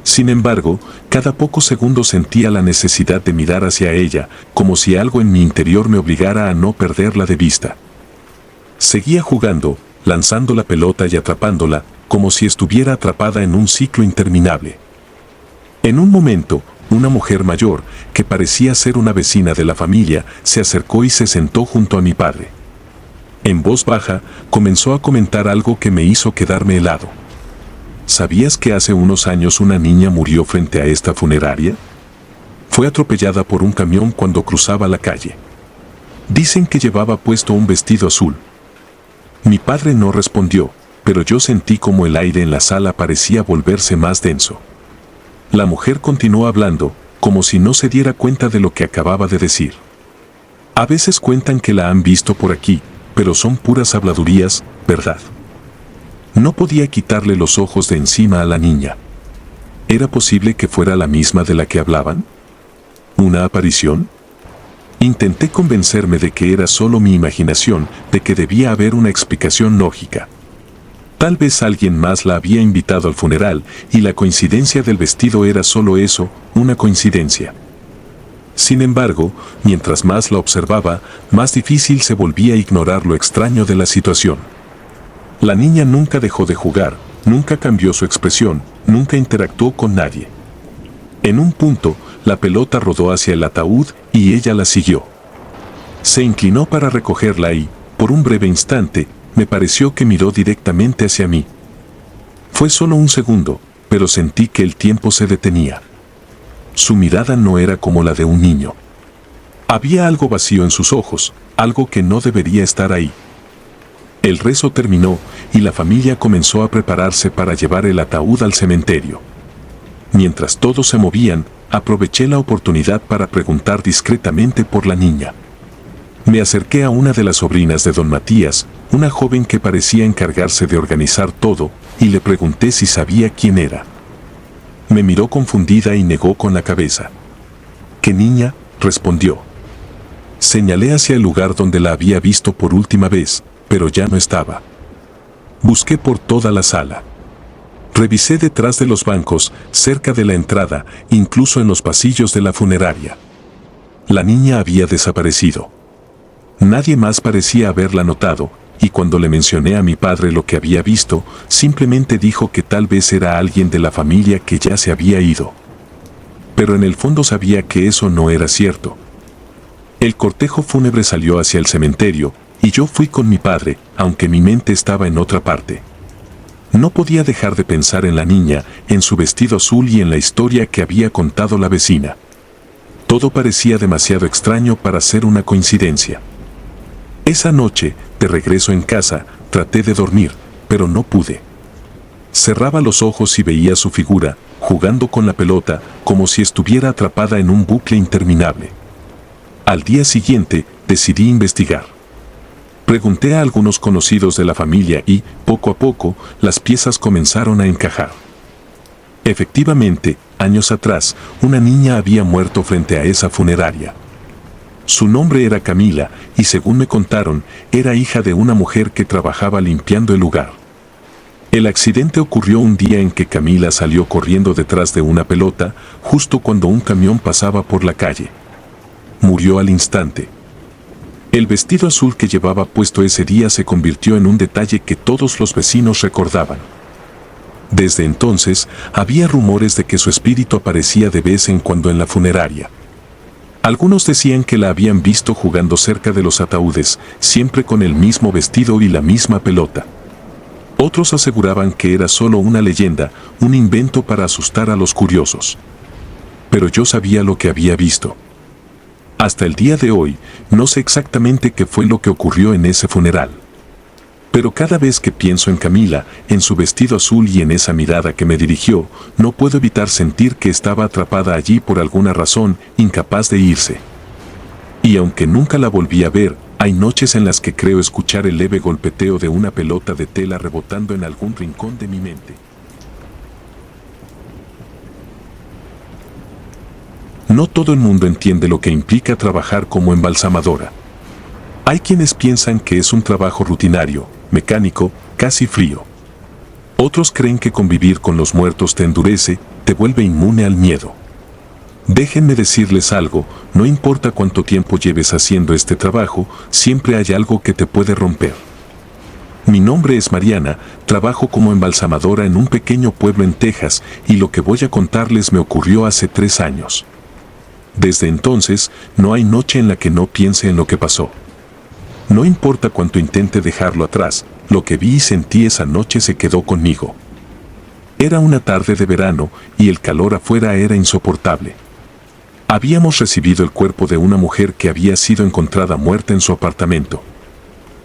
S1: Sin embargo, cada pocos segundos sentía la necesidad de mirar hacia ella, como si algo en mi interior me obligara a no perderla de vista. Seguía jugando, lanzando la pelota y atrapándola, como si estuviera atrapada en un ciclo interminable. En un momento, una mujer mayor, que parecía ser una vecina de la familia, se acercó y se sentó junto a mi padre. En voz baja, comenzó a comentar algo que me hizo quedarme helado. ¿Sabías que hace unos años una niña murió frente a esta funeraria? Fue atropellada por un camión cuando cruzaba la calle. Dicen que llevaba puesto un vestido azul. Mi padre no respondió, pero yo sentí como el aire en la sala parecía volverse más denso. La mujer continuó hablando, como si no se diera cuenta de lo que acababa de decir. A veces cuentan que la han visto por aquí, pero son puras habladurías, ¿verdad? No podía quitarle los ojos de encima a la niña. ¿Era posible que fuera la misma de la que hablaban? ¿Una aparición? Intenté convencerme de que era solo mi imaginación, de que debía haber una explicación lógica. Tal vez alguien más la había invitado al funeral y la coincidencia del vestido era solo eso, una coincidencia. Sin embargo, mientras más la observaba, más difícil se volvía a ignorar lo extraño de la situación. La niña nunca dejó de jugar, nunca cambió su expresión, nunca interactuó con nadie. En un punto, la pelota rodó hacia el ataúd y ella la siguió. Se inclinó para recogerla y, por un breve instante, me pareció que miró directamente hacia mí. Fue solo un segundo, pero sentí que el tiempo se detenía. Su mirada no era como la de un niño. Había algo vacío en sus ojos, algo que no debería estar ahí. El rezo terminó y la familia comenzó a prepararse para llevar el ataúd al cementerio. Mientras todos se movían, aproveché la oportunidad para preguntar discretamente por la niña. Me acerqué a una de las sobrinas de don Matías, una joven que parecía encargarse de organizar todo, y le pregunté si sabía quién era. Me miró confundida y negó con la cabeza. ¿Qué niña?, respondió. Señalé hacia el lugar donde la había visto por última vez, pero ya no estaba. Busqué por toda la sala. Revisé detrás de los bancos, cerca de la entrada, incluso en los pasillos de la funeraria. La niña había desaparecido. Nadie más parecía haberla notado, y cuando le mencioné a mi padre lo que había visto, simplemente dijo que tal vez era alguien de la familia que ya se había ido. Pero en el fondo sabía que eso no era cierto. El cortejo fúnebre salió hacia el cementerio, y yo fui con mi padre, aunque mi mente estaba en otra parte. No podía dejar de pensar en la niña, en su vestido azul y en la historia que había contado la vecina. Todo parecía demasiado extraño para ser una coincidencia. Esa noche, de regreso en casa, traté de dormir, pero no pude. Cerraba los ojos y veía su figura, jugando con la pelota, como si estuviera atrapada en un bucle interminable. Al día siguiente, decidí investigar. Pregunté a algunos conocidos de la familia y, poco a poco, las piezas comenzaron a encajar. Efectivamente, años atrás, una niña había muerto frente a esa funeraria. Su nombre era Camila, y según me contaron, era hija de una mujer que trabajaba limpiando el lugar. El accidente ocurrió un día en que Camila salió corriendo detrás de una pelota, justo cuando un camión pasaba por la calle. Murió al instante. El vestido azul que llevaba puesto ese día se convirtió en un detalle que todos los vecinos recordaban. Desde entonces, había rumores de que su espíritu aparecía de vez en cuando en la funeraria. Algunos decían que la habían visto jugando cerca de los ataúdes, siempre con el mismo vestido y la misma pelota. Otros aseguraban que era solo una leyenda, un invento para asustar a los curiosos. Pero yo sabía lo que había visto. Hasta el día de hoy, no sé exactamente qué fue lo que ocurrió en ese funeral. Pero cada vez que pienso en Camila, en su vestido azul y en esa mirada que me dirigió, no puedo evitar sentir que estaba atrapada allí por alguna razón, incapaz de irse. Y aunque nunca la volví a ver, hay noches en las que creo escuchar el leve golpeteo de una pelota de tela rebotando en algún rincón de mi mente. No todo el mundo entiende lo que implica trabajar como embalsamadora. Hay quienes piensan que es un trabajo rutinario, mecánico, casi frío. Otros creen que convivir con los muertos te endurece, te vuelve inmune al miedo. Déjenme decirles algo, no importa cuánto tiempo lleves haciendo este trabajo, siempre hay algo que te puede romper. Mi nombre es Mariana, trabajo como embalsamadora en un pequeño pueblo en Texas y lo que voy a contarles me ocurrió hace 3 años. Desde entonces, no hay noche en la que no piense en lo que pasó. No importa cuánto intente dejarlo atrás, lo que vi y sentí esa noche se quedó conmigo. Era una tarde de verano y el calor afuera era insoportable. Habíamos recibido el cuerpo de una mujer que había sido encontrada muerta en su apartamento.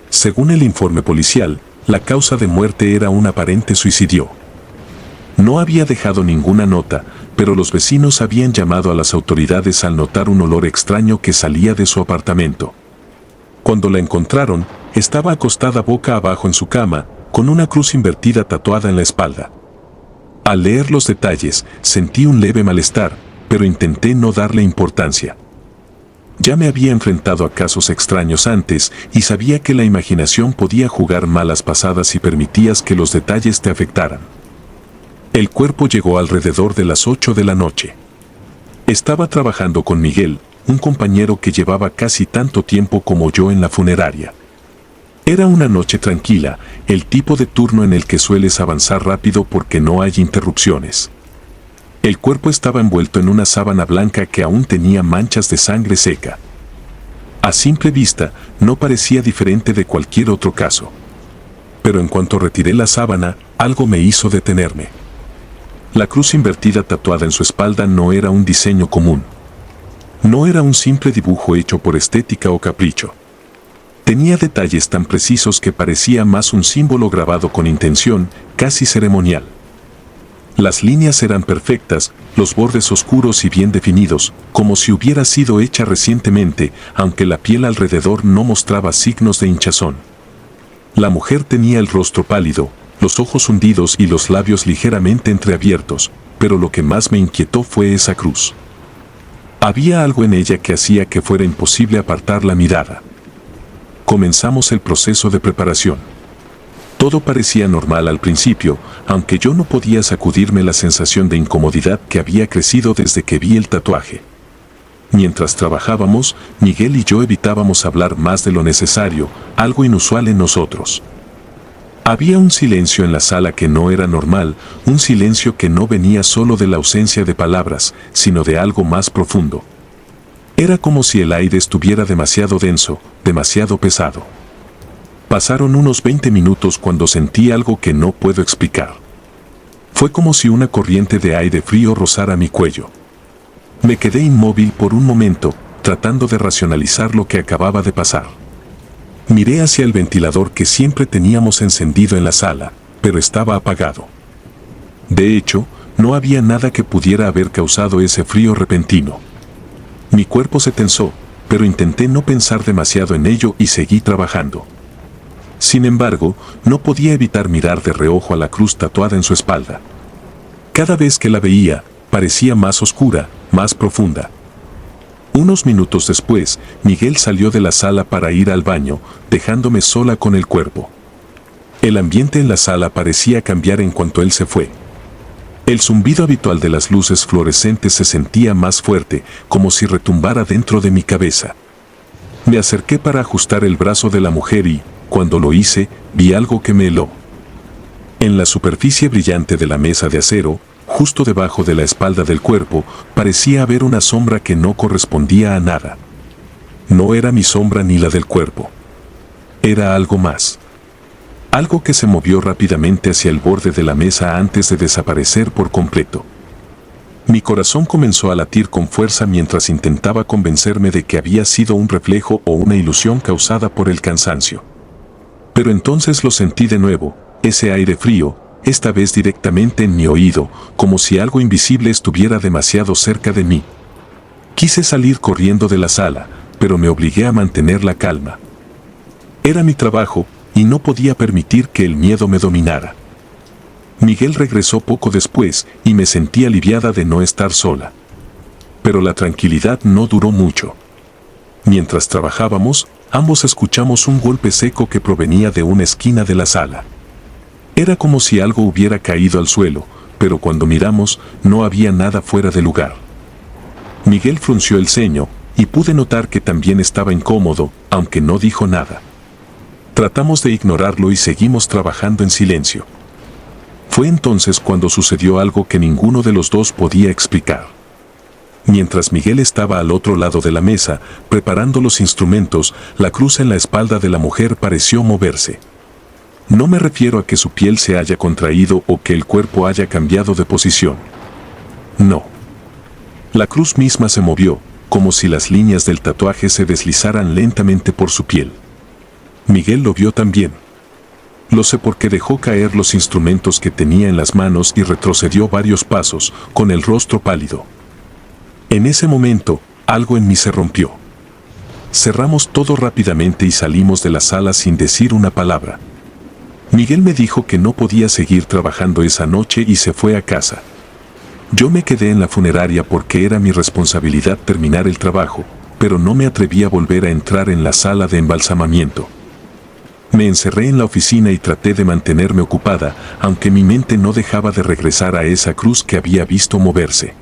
S1: Según el informe policial, la causa de muerte era un aparente suicidio. No había dejado ninguna nota, pero los vecinos habían llamado a las autoridades al notar un olor extraño que salía de su apartamento. Cuando la encontraron, estaba acostada boca abajo en su cama, con una cruz invertida tatuada en la espalda. Al leer los detalles, sentí un leve malestar, pero intenté no darle importancia. Ya me había enfrentado a casos extraños antes y sabía que la imaginación podía jugar malas pasadas si permitías que los detalles te afectaran. El cuerpo llegó alrededor de las 8 de la noche. Estaba trabajando con Miguel, un compañero que llevaba casi tanto tiempo como yo en la funeraria. Era una noche tranquila, el tipo de turno en el que sueles avanzar rápido porque no hay interrupciones. El cuerpo estaba envuelto en una sábana blanca que aún tenía manchas de sangre seca. A simple vista, no parecía diferente de cualquier otro caso. Pero en cuanto retiré la sábana, algo me hizo detenerme. La cruz invertida tatuada en su espalda no era un diseño común. No era un simple dibujo hecho por estética o capricho. Tenía detalles tan precisos que parecía más un símbolo grabado con intención, casi ceremonial. Las líneas eran perfectas, los bordes oscuros y bien definidos, como si hubiera sido hecha recientemente, aunque la piel alrededor no mostraba signos de hinchazón. La mujer tenía el rostro pálido, los ojos hundidos y los labios ligeramente entreabiertos, pero lo que más me inquietó fue esa cruz. Había algo en ella que hacía que fuera imposible apartar la mirada. Comenzamos el proceso de preparación. Todo parecía normal al principio, aunque yo no podía sacudirme la sensación de incomodidad que había crecido desde que vi el tatuaje. Mientras trabajábamos, Miguel y yo evitábamos hablar más de lo necesario, algo inusual en nosotros. Había un silencio en la sala que no era normal, un silencio que no venía solo de la ausencia de palabras, sino de algo más profundo. Era como si el aire estuviera demasiado denso, demasiado pesado. Pasaron unos 20 minutos cuando sentí algo que no puedo explicar. Fue como si una corriente de aire frío rozara mi cuello. Me quedé inmóvil por un momento, tratando de racionalizar lo que acababa de pasar. Miré hacia el ventilador que siempre teníamos encendido en la sala, pero estaba apagado. De hecho, no había nada que pudiera haber causado ese frío repentino. Mi cuerpo se tensó, pero intenté no pensar demasiado en ello y seguí trabajando. Sin embargo, no podía evitar mirar de reojo a la cruz tatuada en su espalda. Cada vez que la veía, parecía más oscura, más profunda. Unos minutos después, Miguel salió de la sala para ir al baño, dejándome sola con el cuerpo. El ambiente en la sala parecía cambiar en cuanto él se fue. El zumbido habitual de las luces fluorescentes se sentía más fuerte, como si retumbara dentro de mi cabeza. Me acerqué para ajustar el brazo de la mujer y, cuando lo hice, vi algo que me heló. En la superficie brillante de la mesa de acero, justo debajo de la espalda del cuerpo, parecía haber una sombra que no correspondía a nada. No era mi sombra ni la del cuerpo. Era algo más. Algo que se movió rápidamente hacia el borde de la mesa antes de desaparecer por completo. Mi corazón comenzó a latir con fuerza mientras intentaba convencerme de que había sido un reflejo o una ilusión causada por el cansancio. Pero entonces lo sentí de nuevo, ese aire frío, esta vez directamente en mi oído, como si algo invisible estuviera demasiado cerca de mí. Quise salir corriendo de la sala, pero me obligué a mantener la calma. Era mi trabajo, y no podía permitir que el miedo me dominara. Miguel regresó poco después, y me sentí aliviada de no estar sola. Pero la tranquilidad no duró mucho. Mientras trabajábamos, ambos escuchamos un golpe seco que provenía de una esquina de la sala. Era como si algo hubiera caído al suelo, pero cuando miramos, no había nada fuera de lugar. Miguel frunció el ceño, y pude notar que también estaba incómodo, aunque no dijo nada. Tratamos de ignorarlo y seguimos trabajando en silencio. Fue entonces cuando sucedió algo que ninguno de los dos podía explicar. Mientras Miguel estaba al otro lado de la mesa, preparando los instrumentos, la cruz en la espalda de la mujer pareció moverse. No me refiero a que su piel se haya contraído o que el cuerpo haya cambiado de posición. No. La cruz misma se movió, como si las líneas del tatuaje se deslizaran lentamente por su piel. Miguel lo vio también. Lo sé porque dejó caer los instrumentos que tenía en las manos y retrocedió varios pasos, con el rostro pálido. En ese momento, algo en mí se rompió. Cerramos todo rápidamente y salimos de la sala sin decir una palabra. Miguel me dijo que no podía seguir trabajando esa noche y se fue a casa. Yo me quedé en la funeraria porque era mi responsabilidad terminar el trabajo, pero no me atreví a volver a entrar en la sala de embalsamamiento. Me encerré en la oficina y traté de mantenerme ocupada, aunque mi mente no dejaba de regresar a esa cruz que había visto moverse.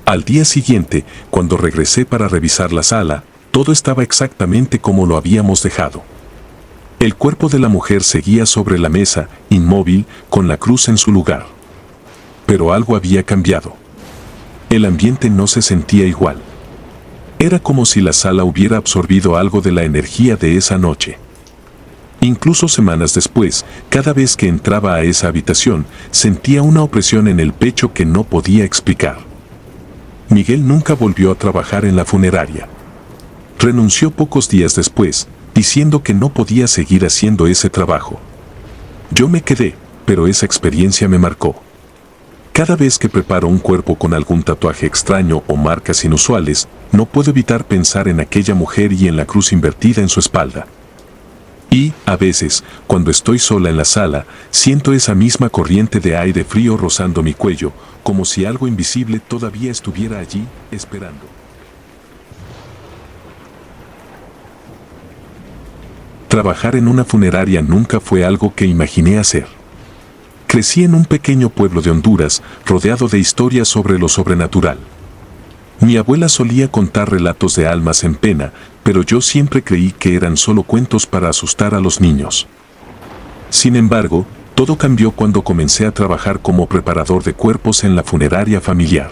S1: Al día siguiente, cuando regresé para revisar la sala, todo estaba exactamente como lo habíamos dejado. El cuerpo de la mujer seguía sobre la mesa, inmóvil, con la cruz en su lugar. Pero algo había cambiado. El ambiente no se sentía igual. Era como si la sala hubiera absorbido algo de la energía de esa noche. Incluso semanas después, cada vez que entraba a esa habitación, sentía una opresión en el pecho que no podía explicar. Miguel nunca volvió a trabajar en la funeraria. Renunció pocos días después, diciendo que no podía seguir haciendo ese trabajo. Yo me quedé, pero esa experiencia me marcó. Cada vez que preparo un cuerpo con algún tatuaje extraño o marcas inusuales, no puedo evitar pensar en aquella mujer y en la cruz invertida en su espalda. Y, a veces, cuando estoy sola en la sala, siento esa misma corriente de aire frío rozando mi cuello, como si algo invisible todavía estuviera allí, esperando. Trabajar en una funeraria nunca fue algo que imaginé hacer. Crecí en un pequeño pueblo de Honduras, rodeado de historias sobre lo sobrenatural. Mi abuela solía contar relatos de almas en pena, pero yo siempre creí que eran solo cuentos para asustar a los niños. Sin embargo, todo cambió cuando comencé a trabajar como preparador de cuerpos en la funeraria familiar.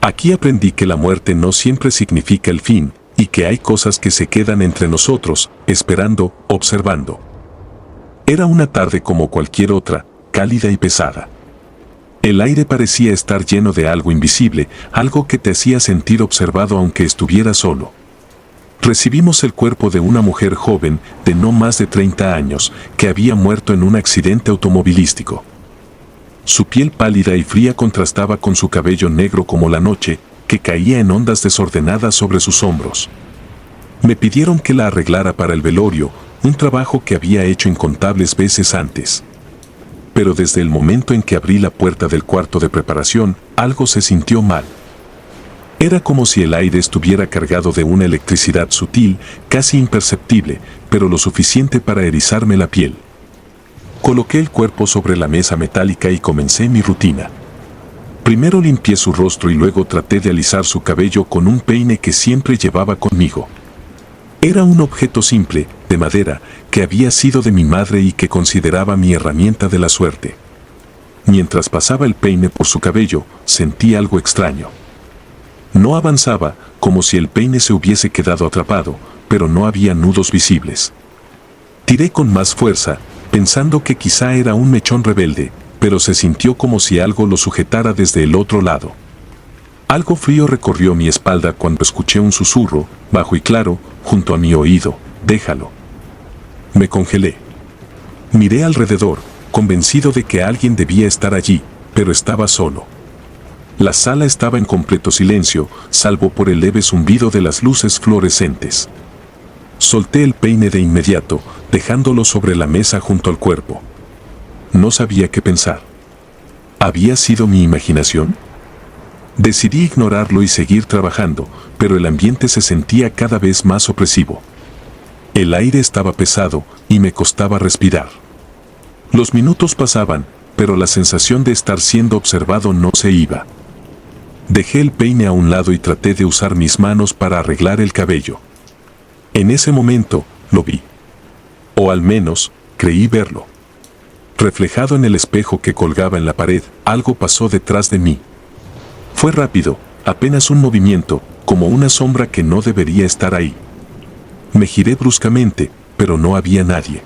S1: Aquí aprendí que la muerte no siempre significa el fin, y que hay cosas que se quedan entre nosotros, esperando, observando. Era una tarde como cualquier otra, cálida y pesada. El aire parecía estar lleno de algo invisible, algo que te hacía sentir observado aunque estuvieras solo. Recibimos el cuerpo de una mujer joven, de no más de 30 años, que había muerto en un accidente automovilístico. Su piel pálida y fría contrastaba con su cabello negro como la noche, que caía en ondas desordenadas sobre sus hombros. Me pidieron que la arreglara para el velorio, un trabajo que había hecho incontables veces antes. Pero desde el momento en que abrí la puerta del cuarto de preparación, algo se sintió mal. Era como si el aire estuviera cargado de una electricidad sutil, casi imperceptible, pero lo suficiente para erizarme la piel. Coloqué el cuerpo sobre la mesa metálica y comencé mi rutina. Primero limpié su rostro y luego traté de alisar su cabello con un peine que siempre llevaba conmigo. Era un objeto simple, de madera, que había sido de mi madre y que consideraba mi herramienta de la suerte. Mientras pasaba el peine por su cabello, sentí algo extraño. No avanzaba, como si el peine se hubiese quedado atrapado, pero no había nudos visibles. Tiré con más fuerza, pensando que quizá era un mechón rebelde, pero se sintió como si algo lo sujetara desde el otro lado. Algo frío recorrió mi espalda cuando escuché un susurro, bajo y claro, junto a mi oído: déjalo. Me congelé. Miré alrededor, convencido de que alguien debía estar allí, pero estaba solo. La sala estaba en completo silencio, salvo por el leve zumbido de las luces fluorescentes. Solté el peine de inmediato, dejándolo sobre la mesa junto al cuerpo. No sabía qué pensar. ¿Había sido mi imaginación? Decidí ignorarlo y seguir trabajando, pero el ambiente se sentía cada vez más opresivo. El aire estaba pesado y me costaba respirar. Los minutos pasaban, pero la sensación de estar siendo observado no se iba. Dejé el peine a un lado y traté de usar mis manos para arreglar el cabello. En ese momento, lo vi. O al menos, creí verlo. Reflejado en el espejo que colgaba en la pared, algo pasó detrás de mí. Fue rápido, apenas un movimiento, como una sombra que no debería estar ahí. Me giré bruscamente, pero no había nadie.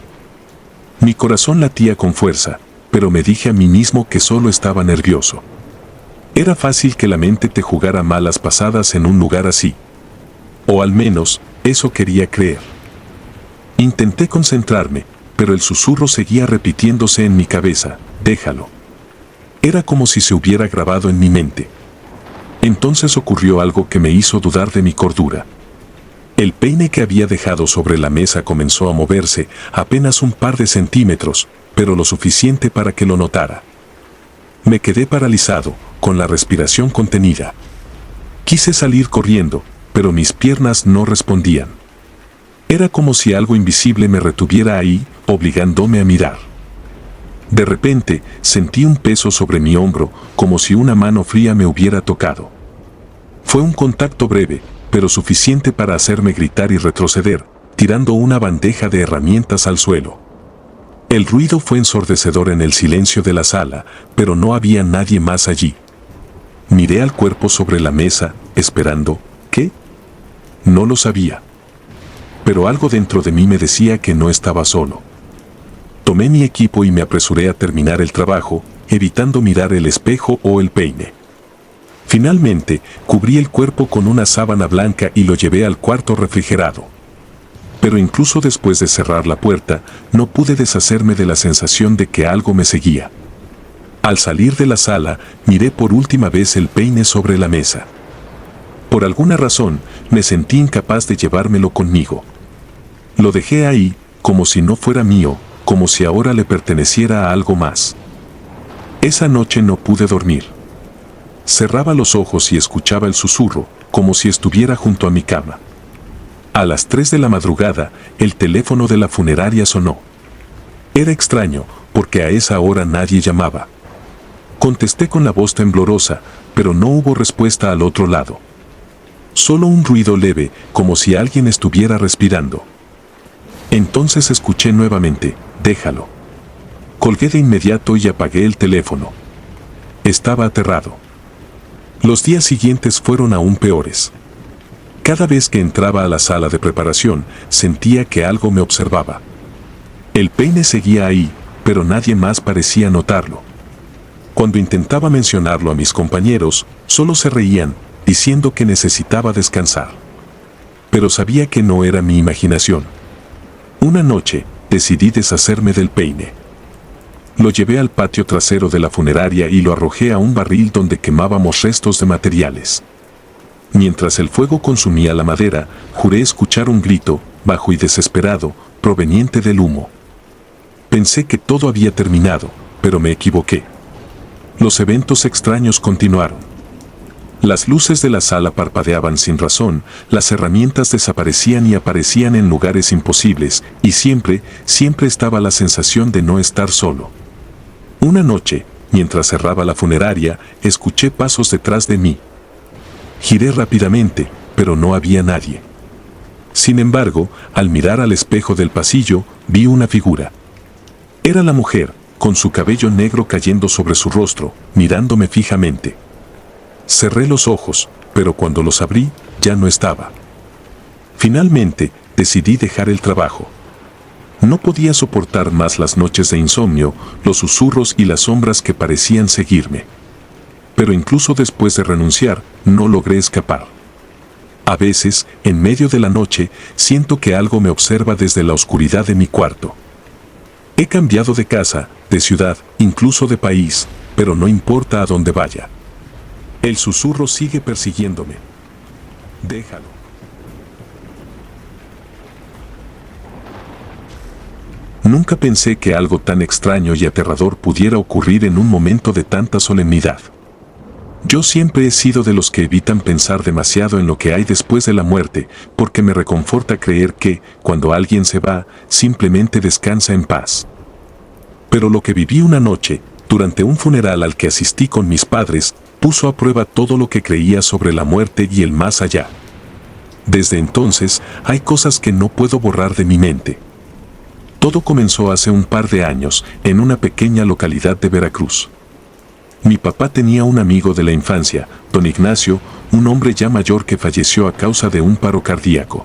S1: Mi corazón latía con fuerza, pero me dije a mí mismo que solo estaba nervioso. Era fácil que la mente te jugara malas pasadas en un lugar así. O al menos, eso quería creer. Intenté concentrarme, pero el susurro seguía repitiéndose en mi cabeza, déjalo. Era como si se hubiera grabado en mi mente. Entonces ocurrió algo que me hizo dudar de mi cordura. El peine que había dejado sobre la mesa comenzó a moverse, apenas un par de centímetros, pero lo suficiente para que lo notara. Me quedé paralizado, con la respiración contenida. Quise salir corriendo, pero mis piernas no respondían. Era como si algo invisible me retuviera ahí, obligándome a mirar. De repente, sentí un peso sobre mi hombro, como si una mano fría me hubiera tocado. Fue un contacto breve, pero suficiente para hacerme gritar y retroceder, tirando una bandeja de herramientas al suelo. El ruido fue ensordecedor en el silencio de la sala, pero no había nadie más allí. Miré al cuerpo sobre la mesa, esperando, ¿qué? No lo sabía. Pero algo dentro de mí me decía que no estaba solo. Tomé mi equipo y me apresuré a terminar el trabajo, evitando mirar el espejo o el peine. Finalmente, cubrí el cuerpo con una sábana blanca y lo llevé al cuarto refrigerado. Pero incluso después de cerrar la puerta, no pude deshacerme de la sensación de que algo me seguía. Al salir de la sala, miré por última vez el peine sobre la mesa. Por alguna razón, me sentí incapaz de llevármelo conmigo. Lo dejé ahí, como si no fuera mío, como si ahora le perteneciera a algo más. Esa noche no pude dormir. Cerraba los ojos y escuchaba el susurro, como si estuviera junto a mi cama. A las 3 de la madrugada, el teléfono de la funeraria sonó. Era extraño, porque a esa hora nadie llamaba. Contesté con la voz temblorosa, pero no hubo respuesta al otro lado. Solo un ruido leve, como si alguien estuviera respirando. Entonces escuché nuevamente, déjalo. Colgué de inmediato y apagué el teléfono. Estaba aterrado. Los días siguientes fueron aún peores. Cada vez que entraba a la sala de preparación, sentía que algo me observaba. El peine seguía ahí, pero nadie más parecía notarlo. Cuando intentaba mencionarlo a mis compañeros, solo se reían, diciendo que necesitaba descansar. Pero sabía que no era mi imaginación. Una noche, decidí deshacerme del peine. Lo llevé al patio trasero de la funeraria y lo arrojé a un barril donde quemábamos restos de materiales. Mientras el fuego consumía la madera, juré escuchar un grito, bajo y desesperado, proveniente del humo. Pensé que todo había terminado, pero me equivoqué. Los eventos extraños continuaron. Las luces de la sala parpadeaban sin razón, las herramientas desaparecían y aparecían en lugares imposibles, y siempre estaba la sensación de no estar solo. Una noche, mientras cerraba la funeraria, escuché pasos detrás de mí. Giré rápidamente, pero no había nadie. Sin embargo, al mirar al espejo del pasillo, vi una figura. Era la mujer, con su cabello negro cayendo sobre su rostro, mirándome fijamente. Cerré los ojos, pero cuando los abrí, ya no estaba. Finalmente, decidí dejar el trabajo. No podía soportar más las noches de insomnio, los susurros y las sombras que parecían seguirme. Pero incluso después de renunciar, no logré escapar. A veces, en medio de la noche, siento que algo me observa desde la oscuridad de mi cuarto. He cambiado de casa, de ciudad, incluso de país, pero no importa a dónde vaya. El susurro sigue persiguiéndome. Déjalo. Nunca pensé que algo tan extraño y aterrador pudiera ocurrir en un momento de tanta solemnidad. Yo siempre he sido de los que evitan pensar demasiado en lo que hay después de la muerte, porque me reconforta creer que, cuando alguien se va, simplemente descansa en paz. Pero lo que viví una noche, durante un funeral al que asistí con mis padres, puso a prueba todo lo que creía sobre la muerte y el más allá. Desde entonces, hay cosas que no puedo borrar de mi mente. Todo comenzó hace un par de años, en una pequeña localidad de Veracruz. Mi papá tenía un amigo de la infancia, don Ignacio, un hombre ya mayor que falleció a causa de un paro cardíaco.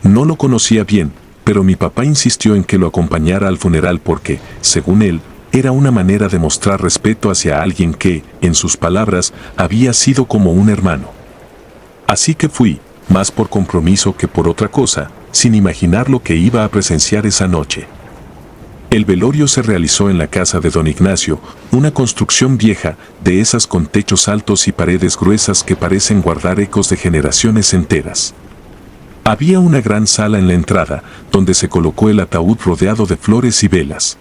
S1: No lo conocía bien, pero mi papá insistió en que lo acompañara al funeral porque, según él, era una manera de mostrar respeto hacia alguien que, en sus palabras, había sido como un hermano. Así que fui, más por compromiso que por otra cosa, sin imaginar lo que iba a presenciar esa noche. El velorio se realizó en la casa de don Ignacio, una construcción vieja, de esas con techos altos y paredes gruesas que parecen guardar ecos de generaciones enteras. Había una gran sala en la entrada, donde se colocó el ataúd rodeado de flores y velas.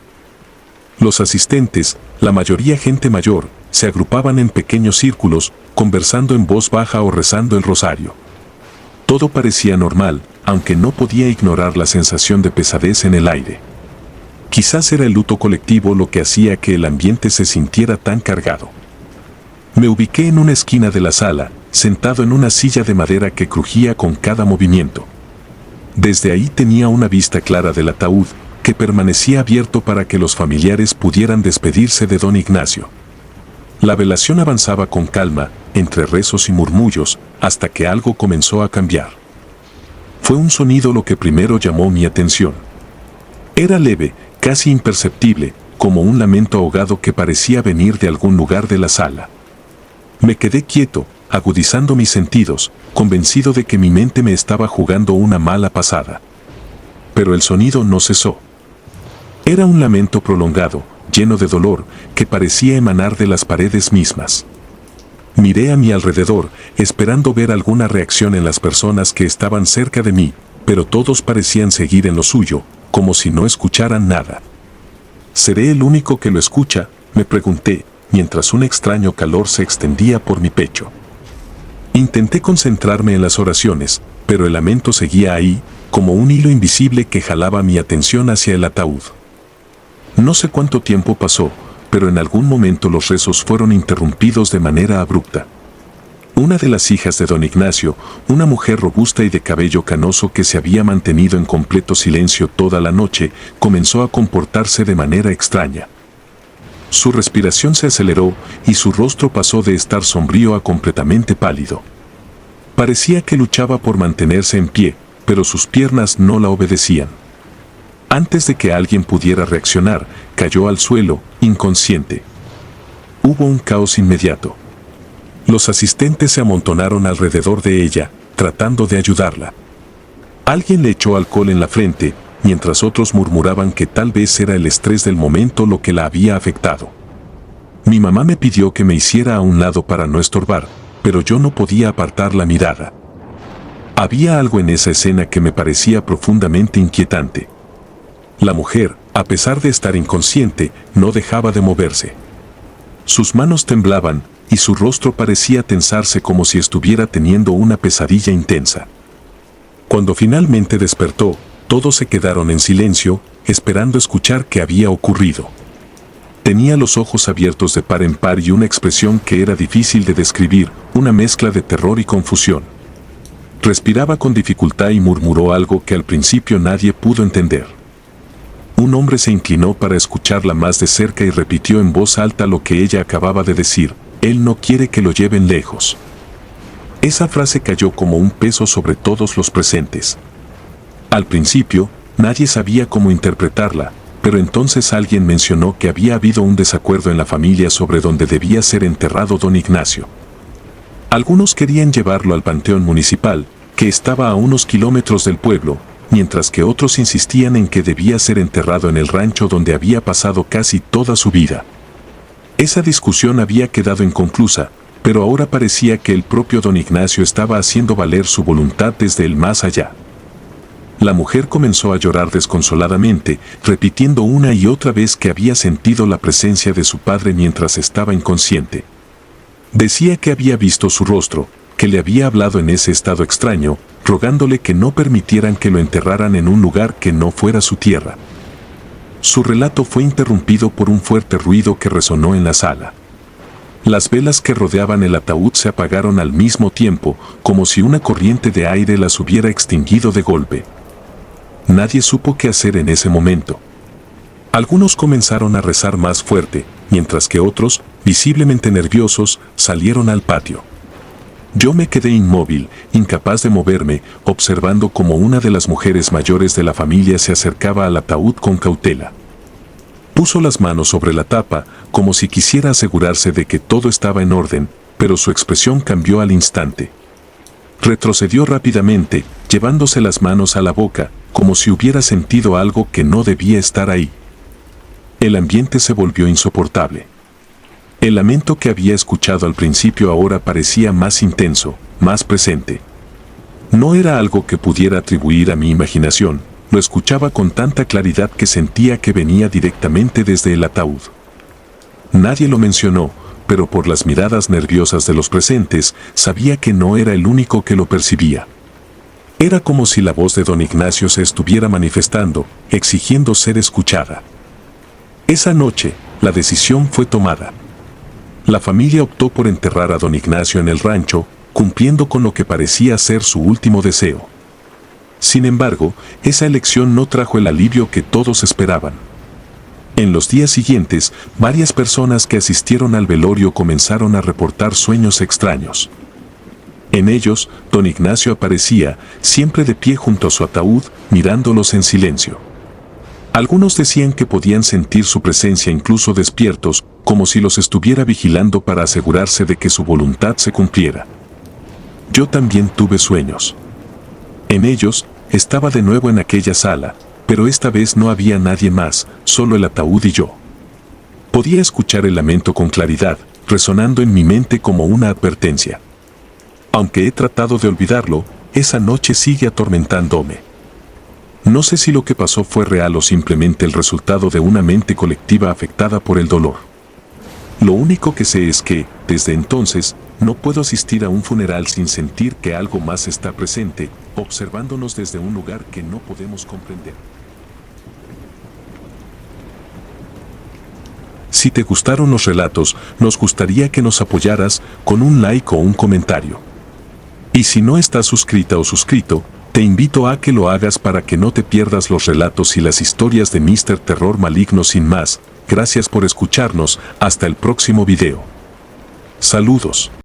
S1: Los asistentes, la mayoría gente mayor, se agrupaban en pequeños círculos, conversando en voz baja o rezando el rosario. Todo parecía normal, aunque no podía ignorar la sensación de pesadez en el aire. Quizás era el luto colectivo lo que hacía que el ambiente se sintiera tan cargado. Me ubiqué en una esquina de la sala, sentado en una silla de madera que crujía con cada movimiento. Desde ahí tenía una vista clara del ataúd, que permanecía abierto para que los familiares pudieran despedirse de don Ignacio. La velación avanzaba con calma, entre rezos y murmullos, hasta que algo comenzó a cambiar. Fue un sonido lo que primero llamó mi atención. Era leve, casi imperceptible, como un lamento ahogado que parecía venir de algún lugar de la sala. Me quedé quieto, agudizando mis sentidos, convencido de que mi mente me estaba jugando una mala pasada. Pero el sonido no cesó. Era un lamento prolongado, lleno de dolor, que parecía emanar de las paredes mismas. Miré a mi alrededor, esperando ver alguna reacción en las personas que estaban cerca de mí, pero todos parecían seguir en lo suyo, como si no escucharan nada. ¿Seré el único que lo escucha?, me pregunté, mientras un extraño calor se extendía por mi pecho. Intenté concentrarme en las oraciones, pero el lamento seguía ahí, como un hilo invisible que jalaba mi atención hacia el ataúd. No sé cuánto tiempo pasó, pero en algún momento los rezos fueron interrumpidos de manera abrupta. Una de las hijas de don Ignacio, una mujer robusta y de cabello canoso que se había mantenido en completo silencio toda la noche, comenzó a comportarse de manera extraña. Su respiración se aceleró y su rostro pasó de estar sombrío a completamente pálido. Parecía que luchaba por mantenerse en pie, pero sus piernas no la obedecían. Antes de que alguien pudiera reaccionar, cayó al suelo, inconsciente. Hubo un caos inmediato. Los asistentes se amontonaron alrededor de ella, tratando de ayudarla. Alguien le echó alcohol en la frente, mientras otros murmuraban que tal vez era el estrés del momento lo que la había afectado. Mi mamá me pidió que me hiciera a un lado para no estorbar, pero yo no podía apartar la mirada. Había algo en esa escena que me parecía profundamente inquietante. La mujer, a pesar de estar inconsciente, no dejaba de moverse. Sus manos temblaban, y su rostro parecía tensarse como si estuviera teniendo una pesadilla intensa. Cuando finalmente despertó, todos se quedaron en silencio, esperando escuchar qué había ocurrido. Tenía los ojos abiertos de par en par y una expresión que era difícil de describir, una mezcla de terror y confusión. Respiraba con dificultad y murmuró algo que al principio nadie pudo entender. Un hombre se inclinó para escucharla más de cerca y repitió en voz alta lo que ella acababa de decir: «Él no quiere que lo lleven lejos». Esa frase cayó como un peso sobre todos los presentes. Al principio, nadie sabía cómo interpretarla, pero entonces alguien mencionó que había habido un desacuerdo en la familia sobre dónde debía ser enterrado don Ignacio. Algunos querían llevarlo al panteón municipal, que estaba a unos kilómetros del pueblo, mientras que otros insistían en que debía ser enterrado en el rancho donde había pasado casi toda su vida. Esa discusión había quedado inconclusa, pero ahora parecía que el propio don Ignacio estaba haciendo valer su voluntad desde el más allá. La mujer comenzó a llorar desconsoladamente, repitiendo una y otra vez que había sentido la presencia de su padre mientras estaba inconsciente. Decía que había visto su rostro, que le había hablado en ese estado extraño, rogándole que no permitieran que lo enterraran en un lugar que no fuera su tierra. Su relato fue interrumpido por un fuerte ruido que resonó en la sala. Las velas que rodeaban el ataúd se apagaron al mismo tiempo, como si una corriente de aire las hubiera extinguido de golpe. Nadie supo qué hacer en ese momento. Algunos comenzaron a rezar más fuerte, mientras que otros, visiblemente nerviosos, salieron al patio. Yo me quedé inmóvil, incapaz de moverme, observando cómo una de las mujeres mayores de la familia se acercaba al ataúd con cautela. Puso las manos sobre la tapa, como si quisiera asegurarse de que todo estaba en orden, pero su expresión cambió al instante. Retrocedió rápidamente, llevándose las manos a la boca, como si hubiera sentido algo que no debía estar ahí. El ambiente se volvió insoportable. El lamento que había escuchado al principio ahora parecía más intenso, más presente. No era algo que pudiera atribuir a mi imaginación, lo escuchaba con tanta claridad que sentía que venía directamente desde el ataúd. Nadie lo mencionó, pero por las miradas nerviosas de los presentes, sabía que no era el único que lo percibía. Era como si la voz de don Ignacio se estuviera manifestando, exigiendo ser escuchada. Esa noche, la decisión fue tomada. La familia optó por enterrar a don Ignacio en el rancho, cumpliendo con lo que parecía ser su último deseo. Sin embargo, esa elección no trajo el alivio que todos esperaban. En los días siguientes, varias personas que asistieron al velorio comenzaron a reportar sueños extraños. En ellos, don Ignacio aparecía, siempre de pie junto a su ataúd, mirándolos en silencio. Algunos decían que podían sentir su presencia incluso despiertos, como si los estuviera vigilando para asegurarse de que su voluntad se cumpliera. Yo también tuve sueños. En ellos, estaba de nuevo en aquella sala, pero esta vez no había nadie más, solo el ataúd y yo. Podía escuchar el lamento con claridad, resonando en mi mente como una advertencia. Aunque he tratado de olvidarlo, esa noche sigue atormentándome. No sé si lo que pasó fue real o simplemente el resultado de una mente colectiva afectada por el dolor. Lo único que sé es que, desde entonces, no puedo asistir a un funeral sin sentir que algo más está presente, observándonos desde un lugar que no podemos comprender. Si te gustaron los relatos, nos gustaría que nos apoyaras con un like o un comentario. Y si no estás suscrita o suscrito, te invito a que lo hagas para que no te pierdas los relatos y las historias de Mr. Terror Maligno. Sin más, gracias por escucharnos, hasta el próximo video. Saludos.